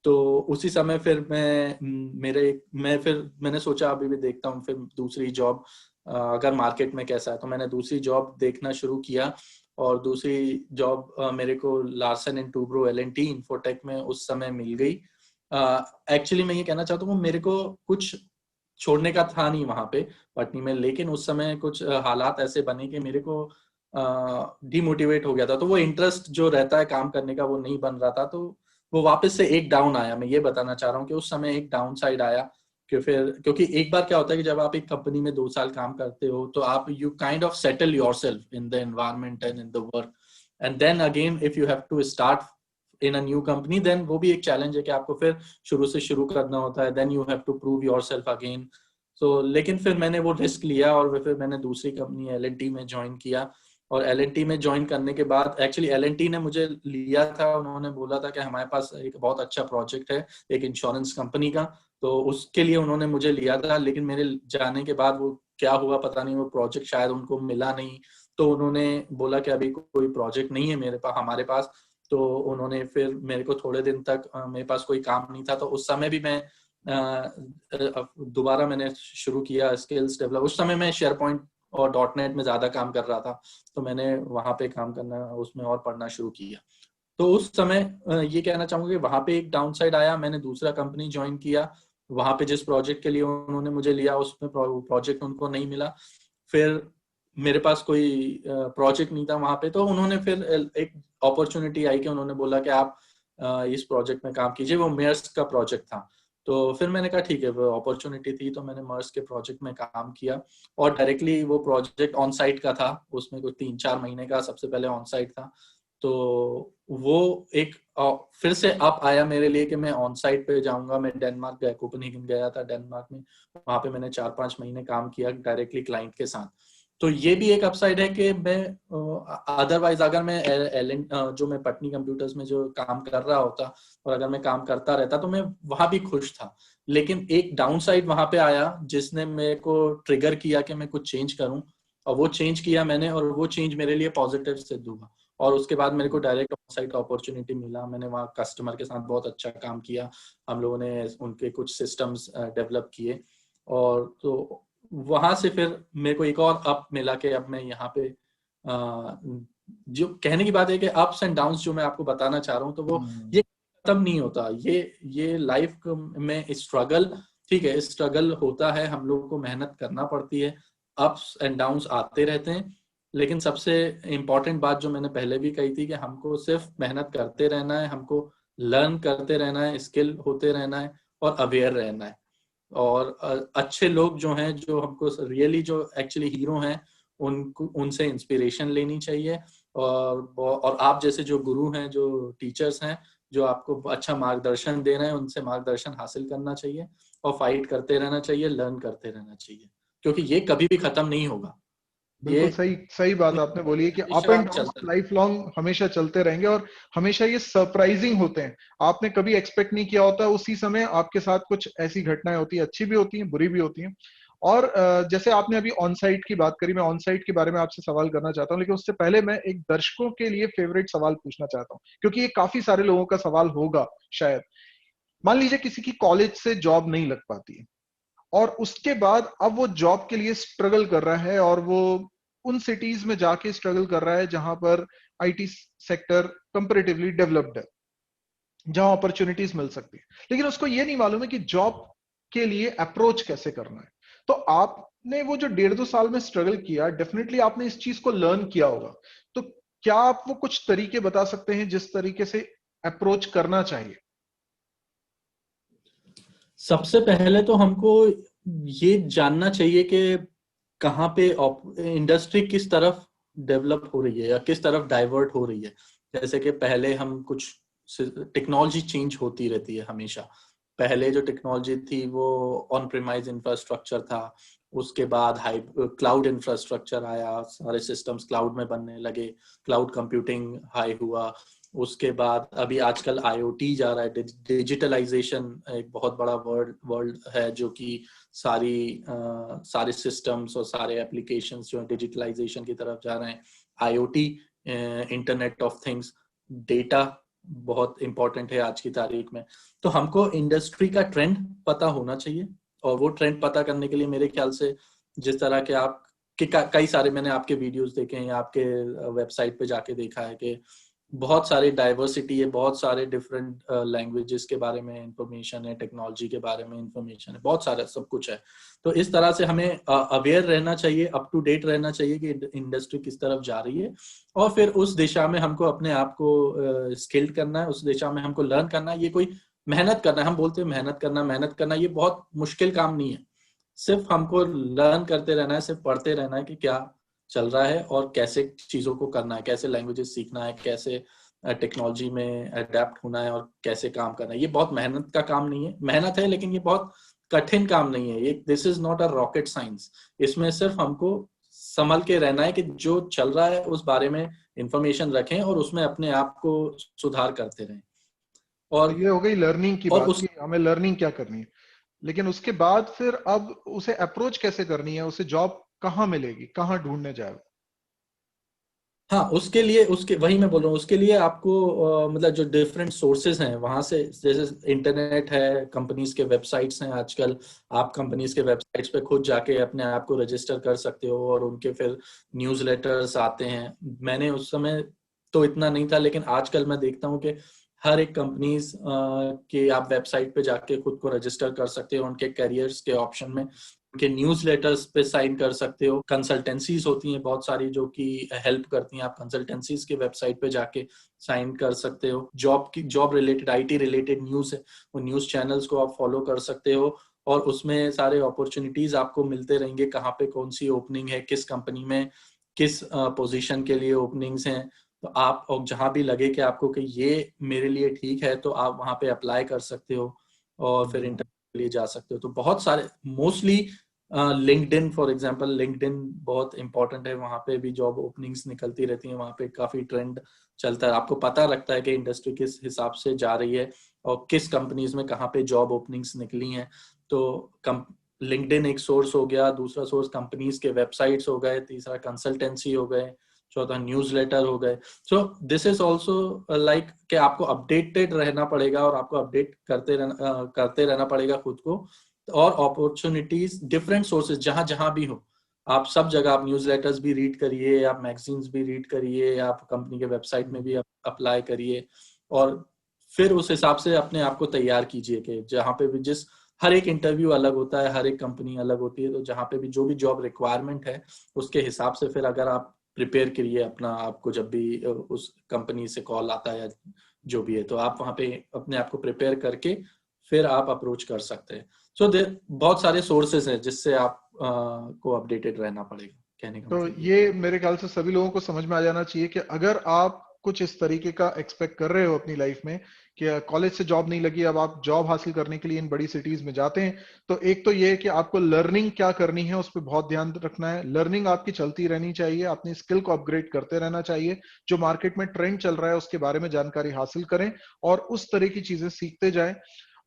तो उसी समय फिर मैंने सोचा अभी भी देखता हूँ फिर दूसरी जॉब अगर मार्केट में कैसा है। तो मैंने दूसरी जॉब देखना शुरू किया, और दूसरी जॉब मेरे को Larsen and Toubro LNT infotech में उस समय मिल गई। एक्चुअली मैं ये कहना चाहता हूँ, मेरे को कुछ छोड़ने का था नहीं वहां पे पटनी में, लेकिन उस समय कुछ हालात ऐसे बने कि मेरे को डिमोटिवेट हो गया था। तो वो इंटरेस्ट जो रहता है काम करने का वो नहीं बन रहा था, तो वो वापस से एक डाउन आया। मैं ये बताना चाह रहा हूँ कि उस समय एक डाउन साइड आया कि फिर, क्योंकि एक बार क्या होता है कि जब आप एक कंपनी में 2 साल काम करते हो तो आप you kind of settle yourself in the environment and in the work, and then again if you have to start in a new company, then वो भी एक चैलेंज है कि आपको फिर शुरू से शुरू करना होता है, then you have to prove yourself again. So लेकिन फिर मैंने वो रिस्क लिया और फिर मैंने दूसरी कंपनी LNT में ज्वाइन किया। और LNT में ज्वाइन करने के बाद एक्चुअली LNT ने मुझे लिया था, उन्होंने बोला था कि हमारे पास एक बहुत अच्छा प्रोजेक्ट है एक इंश्योरेंस कंपनी का, तो उसके लिए उन्होंने मुझे लिया था। लेकिन मेरे जाने के बाद वो क्या हुआ पता नहीं, वो प्रोजेक्ट शायद उनको मिला नहीं, तो उन्होंने बोला कि अभी कोई प्रोजेक्ट नहीं है हमारे पास। तो उन्होंने फिर मेरे को थोड़े दिन तक मेरे पास कोई काम नहीं था, तो उस समय भी मैं दोबारा मैंने शुरू किया स्किल्स डेवलप। उस समय मैं शेयर पॉइंट और .NET में ज्यादा काम कर रहा था, तो मैंने वहां पे काम करना उसमें और पढ़ना शुरू किया। तो उस समय ये कहना चाहूंगा कि वहां पे एक डाउन साइड आया, मैंने दूसरा कंपनी ज्वाइन किया। वहां पे जिस प्रोजेक्ट के लिए उन्होंने मुझे लिया उसमें प्रोजेक्ट उनको नहीं मिला। फिर मेरे पास कोई प्रोजेक्ट नहीं था वहां पे, तो उन्होंने फिर एक अपॉर्चुनिटी आई कि उन्होंने बोला कि आप इस प्रोजेक्ट में काम कीजिए। वो मेयर्स का प्रोजेक्ट था, तो फिर मैंने कहा ठीक है, वो अपॉर्चुनिटी थी, तो मैंने मर्स के प्रोजेक्ट में काम किया। और डायरेक्टली वो प्रोजेक्ट ऑन साइट का था, उसमें कुछ 3-4 महीने का सबसे पहले ऑन साइट था। तो वो एक फिर से अप आया मेरे लिए कि मैं ऑन साइट पे जाऊंगा। मैं डेनमार्क गया, कोपेनहेगन गया था डेनमार्क में, वहां पे मैंने 4-5 महीने काम किया डायरेक्टली क्लाइंट के साथ। तो ये भी एक अपसाइड है कि मैं अदरवाइज अगर मैं जो मैं पटनी कंप्यूटर्स में जो काम कर रहा होता और अगर मैं काम करता रहता तो मैं वहां भी खुश था। लेकिन एक डाउन साइड वहां पे आया जिसने मेरे को ट्रिगर किया कि मैं कुछ चेंज करूं, और वो चेंज किया मैंने, और वो चेंज मेरे लिए पॉजिटिव सिद्ध हुआ। और उसके बाद मेरे को डायरेक्ट ऑन साइट अपॉर्चुनिटी मिला। मैंने वहाँ कस्टमर के साथ बहुत अच्छा काम किया, हम लोगों ने उनके कुछ सिस्टम्स डेवलप किए। और तो वहां से फिर मेरे को एक और अप मिला कि अब मैं यहाँ पे जो कहने की बात है कि अप्स एंड डाउन्स जो मैं आपको बताना चाह रहा हूँ, तो वो ये खत्म नहीं होता। ये लाइफ में स्ट्रगल, ठीक है, स्ट्रगल होता है, हम लोगों को मेहनत करना पड़ती है, अप्स एंड डाउन्स आते रहते हैं। लेकिन सबसे इम्पोर्टेंट बात जो मैंने पहले भी कही थी कि हमको सिर्फ मेहनत करते रहना है, हमको लर्न करते रहना है, स्किल होते रहना है और अवेयर रहना है। और अच्छे लोग जो हैं, जो हमको रियली जो एक्चुअली हीरो हैं, उनको उनसे इंस्पिरेशन लेनी चाहिए। और आप जैसे जो गुरु हैं, जो टीचर्स हैं, जो आपको अच्छा मार्गदर्शन दे रहे हैं, उनसे मार्गदर्शन हासिल करना चाहिए और फाइट करते रहना चाहिए, लर्न करते रहना चाहिए, क्योंकि ये कभी भी खत्म नहीं होगा। ये बिल्कुल सही सही बात आपने बोली है कि अप हमेशा एंड डाउन चलता लाइफ लॉन्ग हमेशा चलते रहेंगे, और हमेशा ये सरप्राइजिंग होते हैं। आपने कभी एक्सपेक्ट नहीं किया होता, उसी समय आपके साथ कुछ ऐसी घटनाएं होती है, अच्छी भी होती हैं, बुरी भी होती हैं। और जैसे आपने अभी ऑन साइट की बात करी, मैं ऑन साइट के बारे में आपसे सवाल करना चाहता हूँ, लेकिन उससे पहले मैं एक दर्शकों के लिए फेवरेट सवाल पूछना चाहता हूँ, क्योंकि ये काफी सारे लोगों का सवाल होगा शायद। मान लीजिए किसी की कॉलेज से जॉब नहीं लग पाती है, और उसके बाद अब वो जॉब के लिए स्ट्रगल कर रहा है, और वो उन सिटीज में जाके स्ट्रगल कर रहा है जहां पर आईटी सेक्टर कंपैरेटिवली डेवलप्ड है, जहां अपॉर्चुनिटीज मिल सकती है, लेकिन उसको ये नहीं मालूम है कि जॉब के लिए अप्रोच कैसे करना है। तो आपने वो जो 1.5-2 साल में स्ट्रगल किया, डेफिनेटली आपने इस चीज को लर्न किया होगा। तो क्या आप वो कुछ तरीके बता सकते हैं जिस तरीके से अप्रोच करना चाहिए? सबसे पहले तो हमको ये जानना चाहिए कि कहाँ पे इंडस्ट्री किस तरफ डेवलप हो रही है या किस तरफ डाइवर्ट हो रही है। जैसे कि पहले हम कुछ टेक्नोलॉजी चेंज होती रहती है हमेशा। पहले जो टेक्नोलॉजी थी वो ऑन प्रीमाइज इंफ्रास्ट्रक्चर था, उसके बाद हाई क्लाउड इंफ्रास्ट्रक्चर आया, सारे सिस्टम्स क्लाउड में बनने लगे, क्लाउड कंप्यूटिंग हाई हुआ। उसके बाद अभी आजकल IoT जा रहा है, डिजिटलाइजेशन एक बहुत बड़ा वर्ल्ड है, जो कि सारे सिस्टम्स और सारे एप्लीकेशंस जो डिजिटलाइजेशन की तरफ जा रहे हैं। IoT, internet of things, data बहुत इंपॉर्टेंट है आज की तारीख में। तो हमको इंडस्ट्री का ट्रेंड पता होना चाहिए, और वो ट्रेंड पता करने के लिए मेरे ख्याल से जिस तरह के आप कई सारे मैंने आपके वीडियोस देखे हैं, आपके वेबसाइट पे जाके देखा है कि बहुत सारी डाइवर्सिटी है, बहुत सारे डिफरेंट लैंग्वेजेस के बारे में इंफॉर्मेशन है, टेक्नोलॉजी के बारे में इंफॉर्मेशन है, बहुत सारा सब कुछ है। तो इस तरह से हमें अवेयर रहना चाहिए, अप टू डेट रहना चाहिए कि इंडस्ट्री किस तरफ जा रही है, और फिर उस दिशा में हमको अपने आप को स्किल्ड करना है, उस दिशा में हमको लर्न करना है। ये कोई मेहनत करना है, हम बोलते हैं मेहनत करना, ये बहुत मुश्किल काम नहीं है। सिर्फ हमको लर्न करते रहना है, सिर्फ पढ़ते रहना है कि क्या चल रहा है और कैसे चीजों को करना है, कैसे लैंग्वेजेस सीखना है, कैसे टेक्नोलॉजी में अडेप्ट होना है और कैसे काम करना है। ये बहुत मेहनत का काम नहीं है, मेहनत है लेकिन ये बहुत कठिन काम नहीं है। ये this is not a rocket science. इसमें सिर्फ हमको संभल के रहना है कि जो चल रहा है उस बारे में इंफॉर्मेशन रखें और उसमें अपने आप को सुधार करते रहें। तो ये हो गई लर्निंग की बात कि हमें लर्निंग क्या करनी है, लेकिन उसके बाद फिर अब उसे अप्रोच कैसे करनी है, उसे जॉब कहाँ मिलेगी, कहाँ ढूंढने जाए? हाँ, उसके लिए वही मैं बोल रहा हूँ, उसके लिए आपको मतलब जो डिफरेंट सोर्सेज हैं वहां से, जैसे इंटरनेट है, कंपनीज के वेबसाइट्स हैं आजकल, आप कंपनीज के वेबसाइट्स पे खुद जाके अपने आप को रजिस्टर कर सकते हो, और उनके फिर न्यूज़लेटर्स आते हैं। मैंने उस समय तो इतना नहीं था, लेकिन आजकल मैं देखता हूँ कि हर एक कंपनीज के आप वेबसाइट पे जाके खुद को रजिस्टर कर सकते हो, उनके करियर्स के ऑप्शन में के न्यूज़लेटर्स पे साइन कर सकते हो। कंसल्टेंसीज होती हैं बहुत सारी जो कि हेल्प करती हैं, आप कंसल्टेंसीज के वेबसाइट पे जाके साइन कर सकते हो। Job related, IT related news है, वो न्यूज़ चैनल्स को आप फॉलो कर सकते हो, और उसमें सारे अपॉर्चुनिटीज आपको मिलते रहेंगे, कहाँ पे कौन सी ओपनिंग है, किस कंपनी में किस पोजीशन के लिए ओपनिंग्स हैं। तो आप, और जहाँ भी लगे कि आपको कि ये मेरे लिए ठीक है, तो आप वहाँ पे अप्लाई कर सकते हो और फिर इंटरव्यू के लिए जा सकते हो। तो बहुत सारे, mostly LinkedIn for example, LinkedIn बहुत इंपॉर्टेंट है, वहाँ पे भी जॉब ओपनिंग्स निकलती रहती हैं, वहाँ पे काफी ट्रेंड चलता है, आपको पता लगता है कि इंडस्ट्री किस हिसाब से जा रही है और किस कंपनीज में कहाँ पे जॉब ओपनिंग्स निकली हैं। तो लिंक्डइन एक सोर्स हो गया, दूसरा सोर्स कंपनीज के वेबसाइट्स हो गए, तीसरा कंसल्टेंसी हो गए, चौथा न्यूज़लेटर हो गए। So this is also like कि आपको अपडेटेड रहना पड़ेगा और आपको अपडेट करते रहना पड़ेगा खुद को, और अपॉर्चुनिटीज डिफरेंट सोर्सेज जहां जहां भी हो, आप सब जगह, आप न्यूज़लेटर्स भी रीड करिए, आप मैगजीन्स भी रीड करिए, आप कंपनी के वेबसाइट में भी अप्लाई करिए, और फिर उस हिसाब से अपने आप को तैयार कीजिए कि जहाँ पे भी हर एक इंटरव्यू अलग होता है, हर एक कंपनी अलग होती है, तो जहाँ पे भी जो भी जॉब रिक्वायरमेंट है उसके हिसाब से फिर अगर आप प्रिपेयर करिए अपना आपको, जब भी उस कंपनी से कॉल आता है या जो भी है, तो आप वहाँ पे अपने आप को प्रिपेयर करके फिर आप अप्रोच कर सकते हैं। सो बहुत सारे सोर्सेज हैं जिससे आप को अपडेटेड रहना पड़ेगा, कहने का तो मतलब ये मेरे ख्याल से सभी लोगों को समझ में आ जाना चाहिए कि अगर आप कुछ इस तरीके का एक्सपेक्ट कर रहे हो अपनी लाइफ में कि कॉलेज से जॉब नहीं लगी, अब आप जॉब हासिल करने के लिए इन बड़ी सिटीज में जाते हैं, तो एक तो ये है कि आपको लर्निंग क्या करनी है उस पर बहुत ध्यान रखना है। लर्निंग आपकी चलती रहनी चाहिए, अपनी स्किल को अपग्रेड करते रहना चाहिए, जो मार्केट में ट्रेंड चल रहा है उसके बारे में जानकारी हासिल करें और उस तरह की चीजें सीखते जाएं।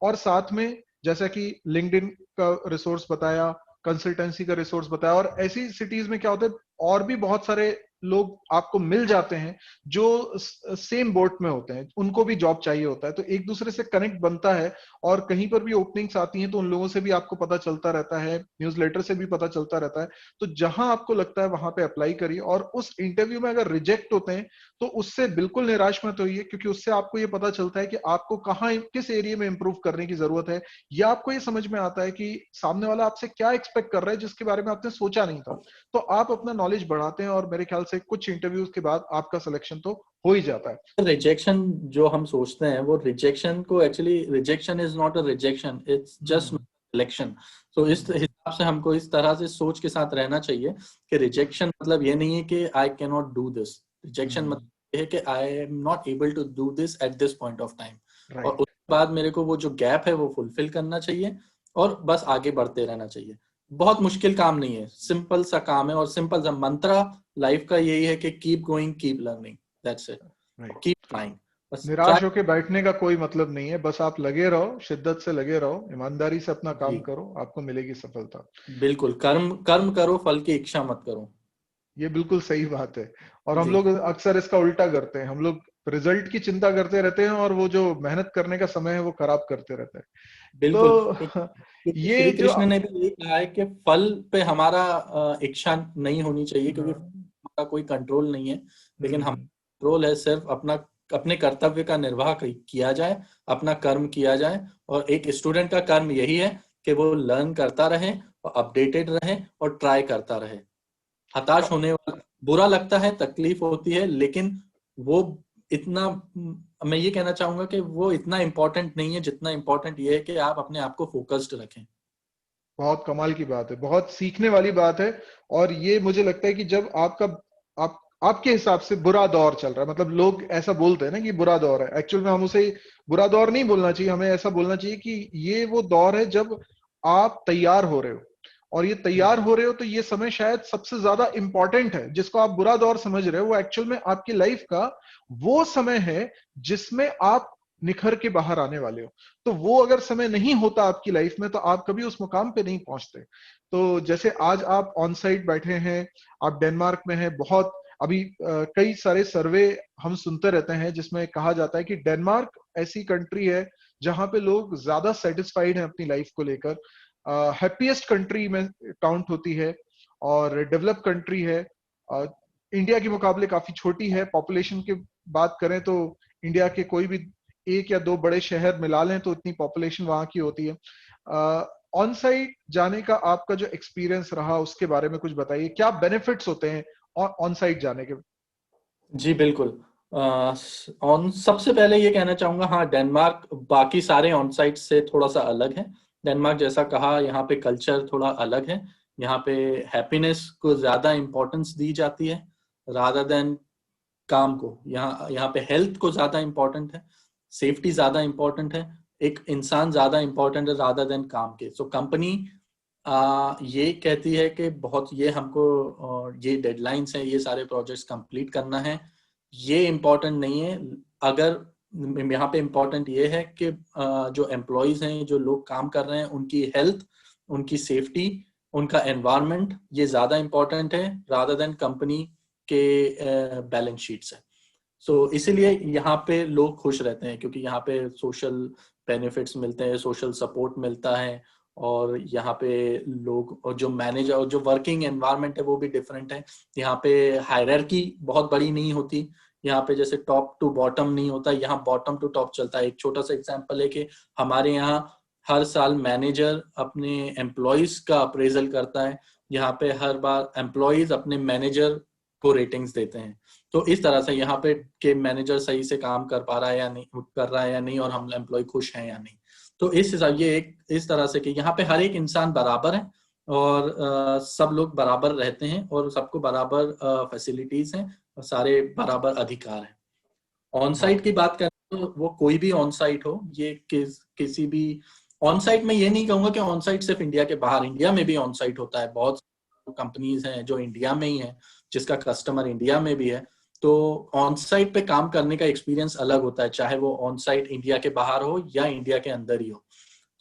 और साथ में जैसा कि लिंक्डइन का रिसोर्स बताया, कंसल्टेंसी का रिसोर्स बताया, और ऐसी सिटीज में क्या होता है और भी बहुत सारे लोग आपको मिल जाते हैं जो सेम बोट में होते हैं, उनको भी जॉब चाहिए होता है, तो एक दूसरे से कनेक्ट बनता है और कहीं पर भी ओपनिंग्स आती हैं तो उन लोगों से भी आपको पता चलता रहता है, न्यूज़लेटर से भी पता चलता रहता है। तो जहां आपको लगता है वहां पे अप्लाई करिए, और उस इंटरव्यू में अगर रिजेक्ट होते हैं तो उससे बिल्कुल निराश मत होइए, क्योंकि उससे आपको ये पता चलता है कि आपको कहाँ किस एरिया में इंप्रूव करने की जरूरत है, या आपको ये समझ में आता है कि सामने वाला आपसे क्या एक्सपेक्ट कर रहा है जिसके बारे में आपने सोचा नहीं था। तो आप अपना नॉलेज बढ़ाते हैं और मेरे ख्याल से कुछ इंटरव्यूज के बाद आपका सिलेक्शन तो हो ही जाता है। रिजेक्शन जो हम सोचते हैं, वो रिजेक्शन को actually, rejection is not a rejection, it's just selection. तो इस हिसाब से हमको इस तरह से सोच के साथ रहना चाहिए कि रिजेक्शन मतलब ये नहीं है कि I can not do this, rejection मतलब ये है कि I am not able to do this at this point of time, और उसके बाद मेरे को वो जो गैप है वो फुलफिल करना चाहिए और बस आगे बढ़ते रहना चाहिए। बहुत मुश्किल काम नहीं है, सिंपल सा काम है, और सिंपल सा मंत्रा लाइफ का यही है कि keep going, keep learning, that's it, keep trying. बस निराश होके बैठने का कोई मतलब नहीं है, बस आप लगे रहो, शिद्दत से लगे रहो, ईमानदारी से अपना काम जी करो, आपको मिलेगी सफलता। बिल्कुल, कर्म कर्म करो, फल की इच्छा मत करो। ये बिल्कुल सही बात है। और हम जी लोग अक्सर इसका उल्टा करते हैं, हम लोग रिजल्ट की चिंता करते रहते हैं और वो जो मेहनत करने का समय है वो खराब करते रहते हैं। बिल्कुल, तो क्योंकि ये श्री जो कृष्ण ने भी यही कहा है कि फल पे हमारा इच्छा नहीं होनी चाहिए, क्योंकि हाँ, हमारा कोई कंट्रोल नहीं है। लेकिन हम हम्म, कंट्रोल है सिर्फ अपना, अपने कर्तव्य का निर्वाह किया जाए, अपना कर्म किया जाए। और एक स्टूडेंट का कर्म यही है कि वो लर्न करता रहे और अपडेटेड रहे और ट्राई करता रहे। हताश होने वाला, बुरा लगता है, तकलीफ होती है, लेकिन वो इतना, मैं ये कहना चाहूंगा कि वो इतना इम्पोर्टेंट नहीं है जितना इम्पोर्टेंट ये है कि आप अपने आप को फोकस्ड रखें। बहुत कमाल की बात है, बहुत सीखने वाली बात है। और ये मुझे लगता है कि जब आप आपके हिसाब से बुरा दौर चल रहा है, मतलब लोग ऐसा बोलते हैं ना कि बुरा दौर है, एक्चुअल में हम उसे बुरा दौर नहीं बोलना चाहिए, हमें ऐसा बोलना चाहिए कि ये वो दौर है जब आप तैयार हो रहे हो। और ये तैयार हो रहे हो तो ये समय शायद सबसे ज्यादा इंपॉर्टेंट है। जिसको आप बुरा दौर समझ रहे हो वो एक्चुअल में आपकी लाइफ का वो समय है जिसमें आप निखर के बाहर आने वाले हो। तो वो अगर समय नहीं होता आपकी लाइफ में तो आप कभी उस मुकाम पे नहीं पहुंचते। तो जैसे आज आप ऑन साइट बैठे हैं, आप डेनमार्क में हैं, बहुत अभी कई सारे सर्वे हम सुनते रहते हैं जिसमें कहा जाता है कि डेनमार्क ऐसी कंट्री है जहां पे लोग ज्यादा सेटिस्फाइड हैं अपनी लाइफ को लेकर, हैप्पीएस्ट कंट्री में काउंट होती है और डेवलप कंट्री है। इंडिया के मुकाबले काफी छोटी है, पॉपुलेशन की बात करें तो इंडिया के कोई भी एक या दो बड़े शहर मिला लें तो इतनी पॉपुलेशन वहां की होती है। ऑन साइट जाने का आपका जो एक्सपीरियंस रहा उसके बारे में कुछ बताइए, क्या बेनिफिट्स होते हैं ऑन साइट जाने के? जी बिल्कुल। ऑन सबसे पहले ये कहना चाहूंगा, हाँ, डेनमार्क बाकी सारे ऑन साइट से थोड़ा सा अलग है। डेनमार्क जैसा कहा, यहाँ पे कल्चर थोड़ा अलग है। यहाँ पे हैप्पीनेस को ज्यादा इम्पोर्टेंस दी जाती है रादर देन काम को। यहाँ यहाँ पे हेल्थ को ज्यादा इम्पोर्टेंट है, सेफ्टी ज्यादा इम्पोर्टेंट है, एक इंसान ज्यादा इम्पोर्टेंट है रादर देन काम के। सो कंपनी ये कहती है कि बहुत ये हमको ये डेडलाइंस हैं, ये सारे प्रोजेक्ट्स कंप्लीट करना है, ये इम्पोर्टेंट नहीं है। अगर यहाँ पे इम्पोर्टेंट ये है कि जो एम्प्लॉयज हैं, जो लोग काम कर रहे हैं, उनकी हेल्थ, उनकी सेफ्टी, उनका एनवायरनमेंट, ये ज्यादा इम्पोर्टेंट है रादर देन कंपनी के बैलेंस शीट्स है। सो इसीलिए यहाँ पे लोग खुश रहते हैं, क्योंकि यहाँ पे सोशल बेनिफिट्स मिलते हैं, सोशल सपोर्ट मिलता है। और यहाँ पे लोग, और जो मैनेजर और जो वर्किंग एनवायरनमेंट है वो भी डिफरेंट है। यहाँ पे हायरार्की बहुत बड़ी नहीं होती। यहाँ पे जैसे टॉप टू बॉटम नहीं होता, यहाँ बॉटम टू टॉप चलता है। एक छोटा सा एग्जांपल है कि हमारे यहाँ हर साल मैनेजर अपने एम्प्लॉयज का अप्रेजल करता है। यहाँ पे हर बार एम्प्लॉयज अपने मैनेजर को रेटिंग्स देते हैं। तो इस तरह से यहाँ पे के मैनेजर सही से काम कर पा रहा है या नहीं, कर रहा है या नहीं, और हम एम्प्लॉय खुश हैं या नहीं। तो इस हिसाब, ये एक इस तरह से कि यहाँ पे हर एक इंसान बराबर है, और सब लोग बराबर रहते हैं, और सबको बराबर फैसिलिटीज हैं, और सारे बराबर अधिकार हैं। ऑन साइट की बात करें तो वो कोई भी ऑन साइट हो, ये किसी भी ऑन साइट में, ये नहीं कहूंगा कि ऑन साइट सिर्फ इंडिया के बाहर, इंडिया में भी ऑन साइट होता है। बहुत कंपनीज हैं जो इंडिया में ही है, जिसका कस्टमर इंडिया में भी है। तो ऑन साइट पे काम करने का एक्सपीरियंस अलग होता है, चाहे वो ऑन साइट इंडिया के बाहर हो या इंडिया के अंदर ही हो।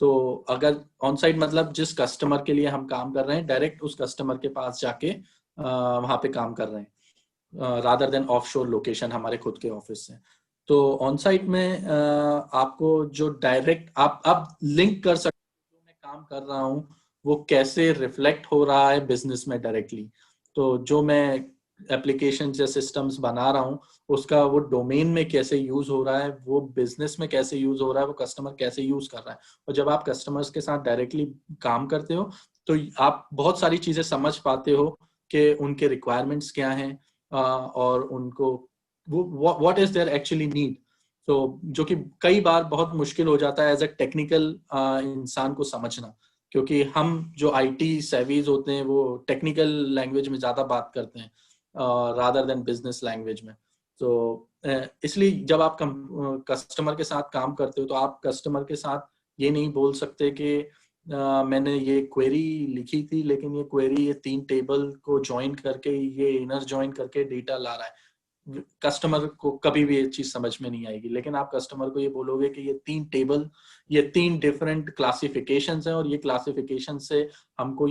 तो अगर ऑन साइट मतलब जिस कस्टमर के लिए हम काम कर रहे हैं, डायरेक्ट उस कस्टमर के पास जाके वहां पे काम कर रहे हैं, रादर देन ऑफशोर लोकेशन हमारे खुद के ऑफिस से। तो ऑन साइट में आपको जो डायरेक्ट आप लिंक कर सकते हो, जो मैं काम कर रहा हूँ वो कैसे रिफ्लेक्ट हो रहा है बिजनेस में डायरेक्टली। तो जो मैं एप्लीकेशन या सिस्टम्स बना रहा हूँ, उसका वो डोमेन में कैसे यूज हो रहा है, वो बिजनेस में कैसे यूज हो रहा है, वो कस्टमर कैसे यूज कर रहा है। और जब आप कस्टमर्स के साथ डायरेक्टली काम करते हो तो आप बहुत सारी चीजें समझ पाते हो कि उनके रिक्वायरमेंट्स क्या हैं, और उनको वो what is their actually need. तो जो कि कई बार बहुत मुश्किल हो जाता है एज अ टेक्निकल इंसान को समझना, क्योंकि हम जो आईटी सेवीज होते हैं वो टेक्निकल लैंग्वेज में ज्यादा बात करते हैं रादर देन बिजनेस लैंग्वेज में। तो इसलिए जब आप कस्टमर के साथ काम करते हो तो आप कस्टमर के साथ ये नहीं बोल सकते कि मैंने ये क्वेरी लिखी थी, लेकिन ये क्वेरी ये 3 टेबल को ज्वाइन करके, ये इनर ज्वाइन करके डेटा ला रहा है। कस्टमर को कभी भी ये चीज समझ में नहीं आएगी। लेकिन आप कस्टमर को ये बोलोगे कि ये तीन डिफरेंट क्लासिफिकेशंस हैं और ये क्लासिफिकेशन से आपको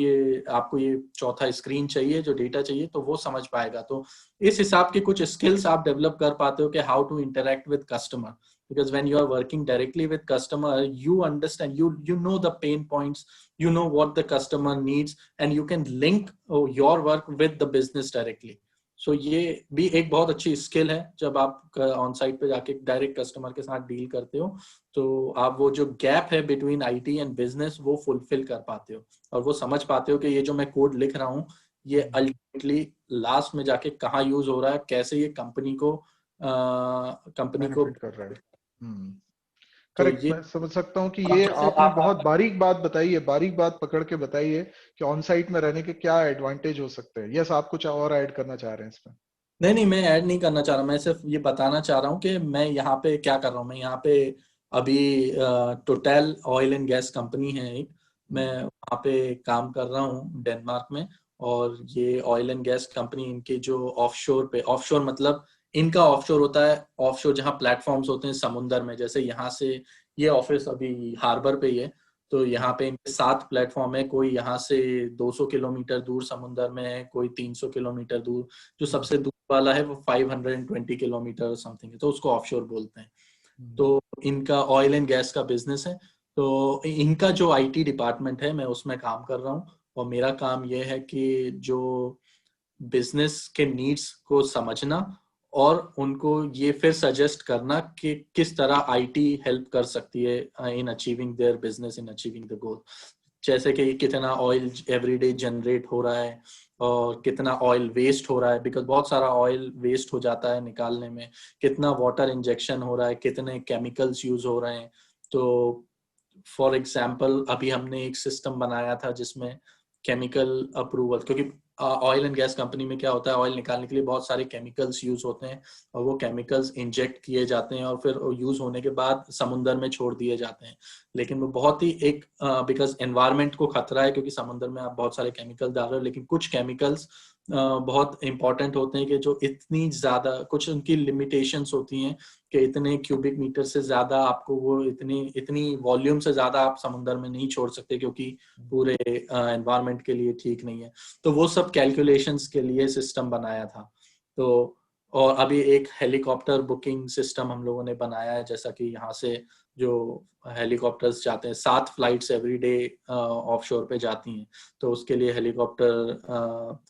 ये चौथा स्क्रीन चाहिए, जो डेटा चाहिए, तो वो समझ पाएगा। तो इस हिसाब के कुछ स्किल्स आप डेवलप कर पाते हो कि how to interact with customer, because when you are working directly with customer, you understand, you know the pain points, you know what the customer needs, and you can link your work with the business directly. So ये भी एक बहुत अच्छी स्किल है। जब आप ऑन साइट पे जाके डायरेक्ट कस्टमर के साथ डील करते हो तो आप वो जो गैप है बिटवीन आईटी एंड बिजनेस वो फुलफिल कर पाते हो और वो समझ पाते हो कि ये जो मैं कोड लिख रहा हूँ ये अल्टीमेटली लास्ट में जाके कहाँ यूज हो रहा है, कैसे ये कंपनी को बेनिफिट कर रहा है। तो करेक्ट, ये मैं समझ सकता हूँ कि ये आपने बहुत बारीक बात बताई है, बारीक बात पकड़ के बताई है कि ऑन साइट में रहने के क्या एडवांटेज हो सकते हैं। यस, आप कुछ और ऐड करना चाह रहे हैं इसमें? नहीं, मैं ऐड नहीं करना चाह रहा, मैं सिर्फ ये बताना चाह रहा हूँ कि मैं यहाँ पे क्या कर रहा हूँ। मैं यहाँ पे अभी total oil and gas company है एक, मैं वहाँ पे काम कर रहा हूँ डेनमार्क में। और ये ऑयल एंड गैस कंपनी, इनके जो ऑफशोर मतलब इनका ऑफशोर होता है, ऑफशोर जहाँ प्लेटफॉर्म्स होते हैं समुंदर में। जैसे यहाँ से ये ऑफिस अभी हार्बर पे ही है, तो यहाँ पे इनके 7 प्लेटफॉर्म है। कोई यहाँ से 200 किलोमीटर दूर समुंदर में है, कोई 300 किलोमीटर दूर, जो सबसे दूर वाला है वो 520 किलोमीटर समथिंग है, तो उसको ऑफशोर बोलते हैं। तो इनका ऑयल एंड गैस का बिजनेस है। तो इनका जो आईटी डिपार्टमेंट है मैं उसमें काम कर रहा हूँ और मेरा काम यह है कि जो बिजनेस के नीड्स को समझना और उनको ये फिर सजेस्ट करना कि किस तरह आईटी हेल्प कर सकती है in achieving their business, in achieving the goal. जैसे कि कितना ऑयल एवरीडे जनरेट हो रहा है और कितना ऑयल वेस्ट हो रहा है, बिकॉज बहुत सारा ऑयल वेस्ट हो जाता है निकालने में। कितना वाटर इंजेक्शन हो रहा है, कितने केमिकल्स यूज हो रहे हैं। तो फॉर एग्जाम्पल अभी हमने एक सिस्टम बनाया था जिसमें केमिकल अप्रूवल, क्योंकि ऑयल एंड गैस कंपनी में क्या होता है, ऑयल निकालने के लिए बहुत सारे केमिकल्स यूज होते हैं और वो केमिकल्स इंजेक्ट किए जाते हैं और फिर यूज होने के बाद समुंदर में छोड़ दिए जाते हैं। लेकिन वो बहुत ही एक बिकॉज एनवायरनमेंट को खतरा है, क्योंकि समुंदर में आप बहुत सारे केमिकल डाल रहे हो। लेकिन कुछ केमिकल्स बहुत इंपॉर्टेंट होते हैं कि जो इतनी ज्यादा, कुछ उनकी लिमिटेशंस होती हैं कि इतने क्यूबिक मीटर से ज्यादा आपको वो इतनी वॉल्यूम से ज्यादा आप समुंदर में नहीं छोड़ सकते, क्योंकि पूरे एनवायरनमेंट के लिए ठीक नहीं है। तो वो सब कैलकुलेशंस के लिए सिस्टम बनाया था। तो और अभी एक हेलीकॉप्टर बुकिंग सिस्टम हम लोगों ने बनाया है, जैसा कि यहाँ से जो हेलीकॉप्टर्स जाते हैं, 7 फ्लाइट्स एवरी डे ऑफशोर पे जाती हैं, तो उसके लिए हेलीकॉप्टर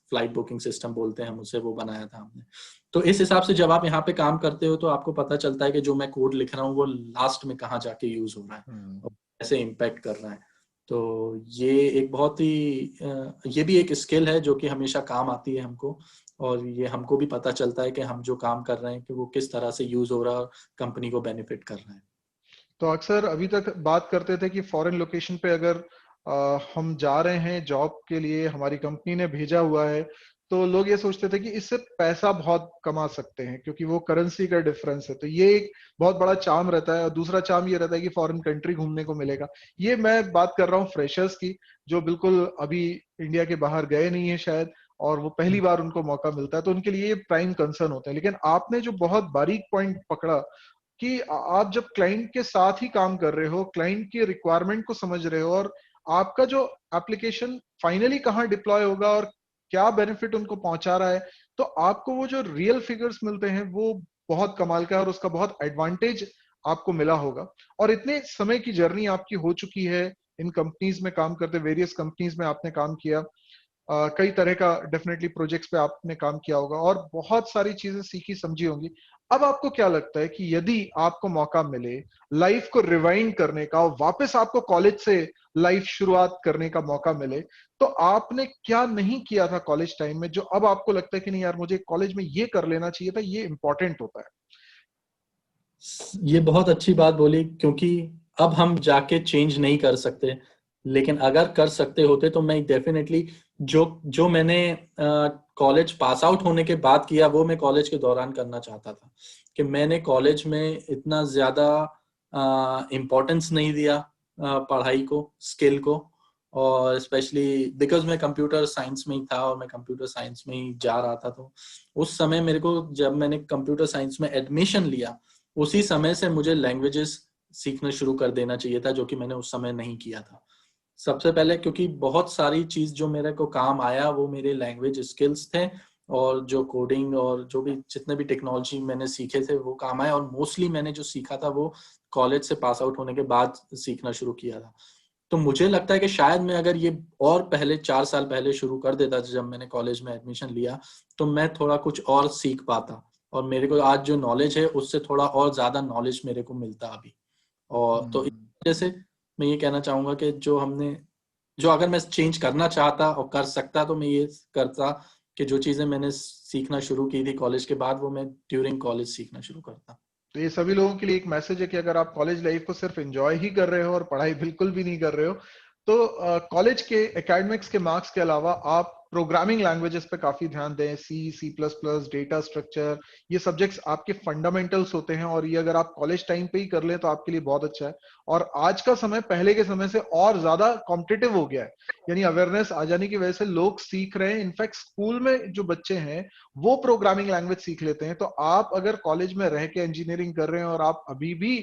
फ्लाइट बुकिंग सिस्टम बोलते हैं हम उसे, वो बनाया था हमने। तो इस हिसाब से जब आप यहाँ पे काम करते हो तो आपको पता चलता है कि जो मैं कोड लिख रहा हूँ वो लास्ट में कहाँ जाके यूज हो रहा है और कैसे इम्पैक्ट कर रहा है। तो ये एक बहुत ही ये भी एक स्किल है जो कि हमेशा काम आती है हमको, और ये हमको भी पता चलता है कि हम जो काम कर रहे हैं कि वो किस तरह से यूज हो रहा है और कंपनी को बेनिफिट कर रहा है। तो अक्सर अभी तक बात करते थे कि फॉरेन लोकेशन पे अगर हम जा रहे हैं जॉब के लिए, हमारी कंपनी ने भेजा हुआ है, तो लोग ये सोचते थे कि इससे पैसा बहुत कमा सकते हैं क्योंकि वो करेंसी का डिफरेंस है। तो ये एक बहुत बड़ा चार्म रहता है। और दूसरा चार्म ये रहता है कि फॉरेन कंट्री घूमने को मिलेगा। ये मैं बात कर रहा हूँ फ्रेशर्स की, जो बिल्कुल अभी इंडिया के बाहर गए नहीं है शायद, और वो पहली बार उनको मौका मिलता है, तो उनके लिए ये प्राइम कंसर्न होते हैं। लेकिन आपने जो बहुत बारीक पॉइंट पकड़ा कि आप जब क्लाइंट के साथ ही काम कर रहे हो, क्लाइंट की रिक्वायरमेंट को समझ रहे हो, और आपका जो एप्लीकेशन फाइनली कहाँ डिप्लॉय होगा और क्या बेनिफिट उनको पहुंचा रहा है, तो आपको वो जो रियल फिगर्स मिलते हैं वो बहुत कमाल का है और उसका बहुत एडवांटेज आपको मिला होगा। और इतने समय की जर्नी आपकी हो चुकी है इन कंपनीज में काम करते, वेरियस कंपनीज में आपने काम किया, कई तरह का डेफिनेटली प्रोजेक्ट्स पे आपने काम किया होगा और बहुत सारी चीजें सीखी समझी होंगी। अब आपको क्या लगता है कि यदि आपको मौका मिले लाइफ को रिवाइंड करने का और वापस आपको कॉलेज से लाइफ शुरुआत करने का मौका मिले, तो आपने क्या नहीं किया था कॉलेज टाइम में जो अब आपको लगता है कि नहीं यार, मुझे कॉलेज में ये कर लेना चाहिए था, ये इंपॉर्टेंट होता है? ये बहुत अच्छी बात बोली, क्योंकि अब हम जाके चेंज नहीं कर सकते, लेकिन अगर कर सकते होते तो मैं डेफिनेटली जो जो मैंने कॉलेज पास आउट होने के बाद किया वो मैं कॉलेज के दौरान करना चाहता था। कि मैंने कॉलेज में इतना ज्यादा इम्पोर्टेंस नहीं दिया पढ़ाई को, स्किल को, और स्पेशली बिकॉज मैं कंप्यूटर साइंस में ही था और मैं कंप्यूटर साइंस में ही जा रहा था, तो उस समय मेरे को, जब मैंने कंप्यूटर साइंस में एडमिशन लिया, उसी समय से मुझे लैंग्वेजेस सीखना शुरू कर देना चाहिए था, जो कि मैंने उस समय नहीं किया था। सबसे पहले क्योंकि बहुत सारी चीज जो मेरे को काम आया वो मेरे लैंग्वेज स्किल्स थे, और जो कोडिंग और जो भी जितने भी टेक्नोलॉजी मैंने सीखे थे वो काम आए, और मोस्टली मैंने जो सीखा था वो कॉलेज से पास आउट होने के बाद सीखना शुरू किया था। तो मुझे लगता है कि शायद मैं अगर ये और पहले 4 साल पहले शुरू कर देता जब मैंने कॉलेज में एडमिशन लिया, तो मैं थोड़ा कुछ और सीख पाता, और मेरे को आज जो नॉलेज है उससे थोड़ा और ज्यादा नॉलेज मेरे को मिलता अभी। और तो इस वजह से मैं ये कहना चाहूंगा कि जो अगर मैं चेंज करना चाहता और कर सकता, तो मैं ये करता कि जो चीजें मैंने सीखना शुरू की थी कॉलेज के बाद, वो मैं ड्यूरिंग कॉलेज सीखना शुरू करता। तो ये सभी लोगों के लिए एक मैसेज है कि अगर आप कॉलेज लाइफ को सिर्फ एंजॉय ही कर रहे हो और पढ़ाई बिल्कुल भी नहीं कर रहे हो, तो कॉलेज के एकेडमिक्स के मार्क्स के अलावा आप प्रोग्रामिंग लैंग्वेजेस पे काफी ध्यान दें। C plus plus, data structure, ये सब्जेक्ट्स आपके फंडामेंटल्स होते हैं, और ये अगर आप कॉलेज टाइम पे ही कर ले तो आपके लिए बहुत अच्छा है। और आज का समय पहले के समय से और ज्यादा कॉम्पिटिटिव हो गया है, यानी अवेयरनेस आ जाने की वजह से लोग सीख रहे हैं। इनफैक्ट स्कूल में जो बच्चे हैं वो प्रोग्रामिंग लैंग्वेज सीख लेते हैं। तो आप अगर कॉलेज में रह के इंजीनियरिंग कर रहे हैं और आप अभी भी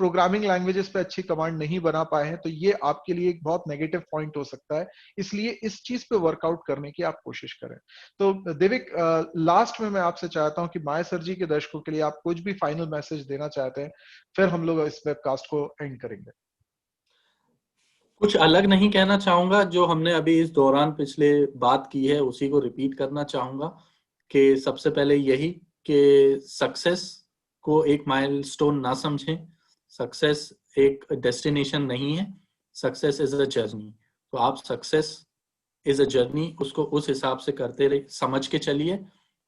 प्रोग्रामिंग लैंग्वेजेस पे अच्छी कमांड नहीं बना पाए हैं, तो ये आपके लिए एक बहुत नेगेटिव पॉइंट हो सकता है। इसलिए इस चीज पे वर्कआउट करने की आप कोशिश करें। तो देविक, लास्ट में मैं आपसे चाहता हूं कि माय सर जी के दर्शकों के लिए आप कुछ भी फाइनल मैसेज देना चाहते हैं, फिर हम लोग इस वेबकास्ट को एंड करेंगे। कुछ अलग नहीं कहना चाहूंगा, जो हमने अभी इस दौरान पिछले बात की है उसी को रिपीट करना चाहूंगा, कि सबसे पहले यही कि सक्सेस को एक माइलस्टोन ना समझें। सक्सेस एक डेस्टिनेशन नहीं है, सक्सेस इज अ जर्नी। तो आप सक्सेस इज अ जर्नी उसको उस हिसाब से करते रहे, समझ के चलिए।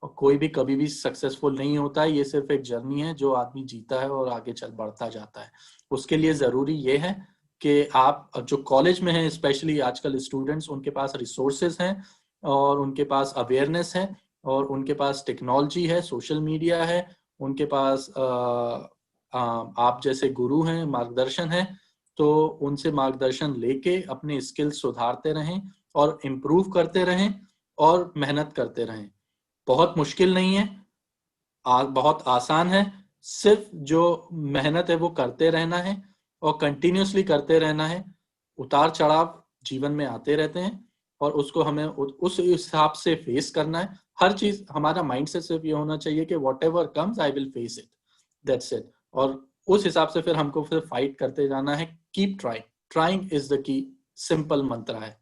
और कोई भी कभी भी सक्सेसफुल नहीं होता है, ये सिर्फ एक जर्नी है जो आदमी जीता है और आगे चल बढ़ता जाता है। उसके लिए जरूरी ये है कि आप जो कॉलेज में हैं, स्पेशली आजकल स्टूडेंट्स, उनके पास रिसोर्सेज हैं और उनके पास अवेयरनेस है और उनके पास टेक्नोलॉजी है, सोशल मीडिया है, उनके पास आप जैसे गुरु हैं, मार्गदर्शन है। तो उनसे मार्गदर्शन लेके अपने स्किल्स सुधारते रहें और इम्प्रूव करते रहें और मेहनत करते रहें। बहुत मुश्किल नहीं है, बहुत आसान है। सिर्फ जो मेहनत है वो करते रहना है और कंटिन्यूअसली करते रहना है। उतार चढ़ाव जीवन में आते रहते हैं और उसको हमें उस हिसाब से फेस करना है। हर चीज, हमारा माइंडसेट सिर्फ ये होना चाहिए कि what ever comes I will face it, that's it. और उस हिसाब से फिर हमको फिर फाइट करते जाना है। Keep trying, trying is the key, simple मंत्र है।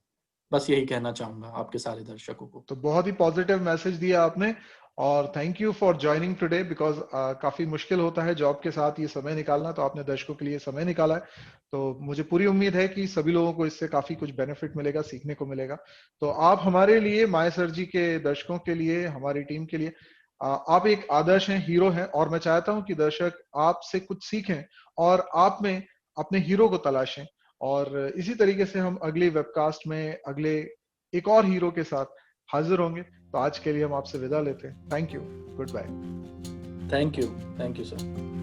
बस यही कहना चाहूंगा आपके सारे दर्शकों को। तो बहुत ही पॉजिटिव मैसेज दिया आपने, और thank you for joining today, because काफी मुश्किल होता है जॉब के साथ ये समय निकालना, तो आपने दर्शकों के लिए समय निकाला है। तो मुझे पूरी उम्मीद है कि सभी लोगों को इससे काफी कुछ बेनिफिट मिलेगा, सीखने को मिलेगा। तो आप हमारे लिए, माय सर जी के दर्शकों के लिए, हमारी टीम के लिए आप एक आदर्श हैं, हीरो हैं, और मैं चाहता हूं कि दर्शक आपसे कुछ सीखें और आप में अपने हीरो को तलाशें। और इसी तरीके से हम अगले वेबकास्ट में अगले एक और हीरो के साथ हाजिर होंगे। तो आज के लिए हम आपसे विदा लेते हैं। Thank you, goodbye. Thank you sir.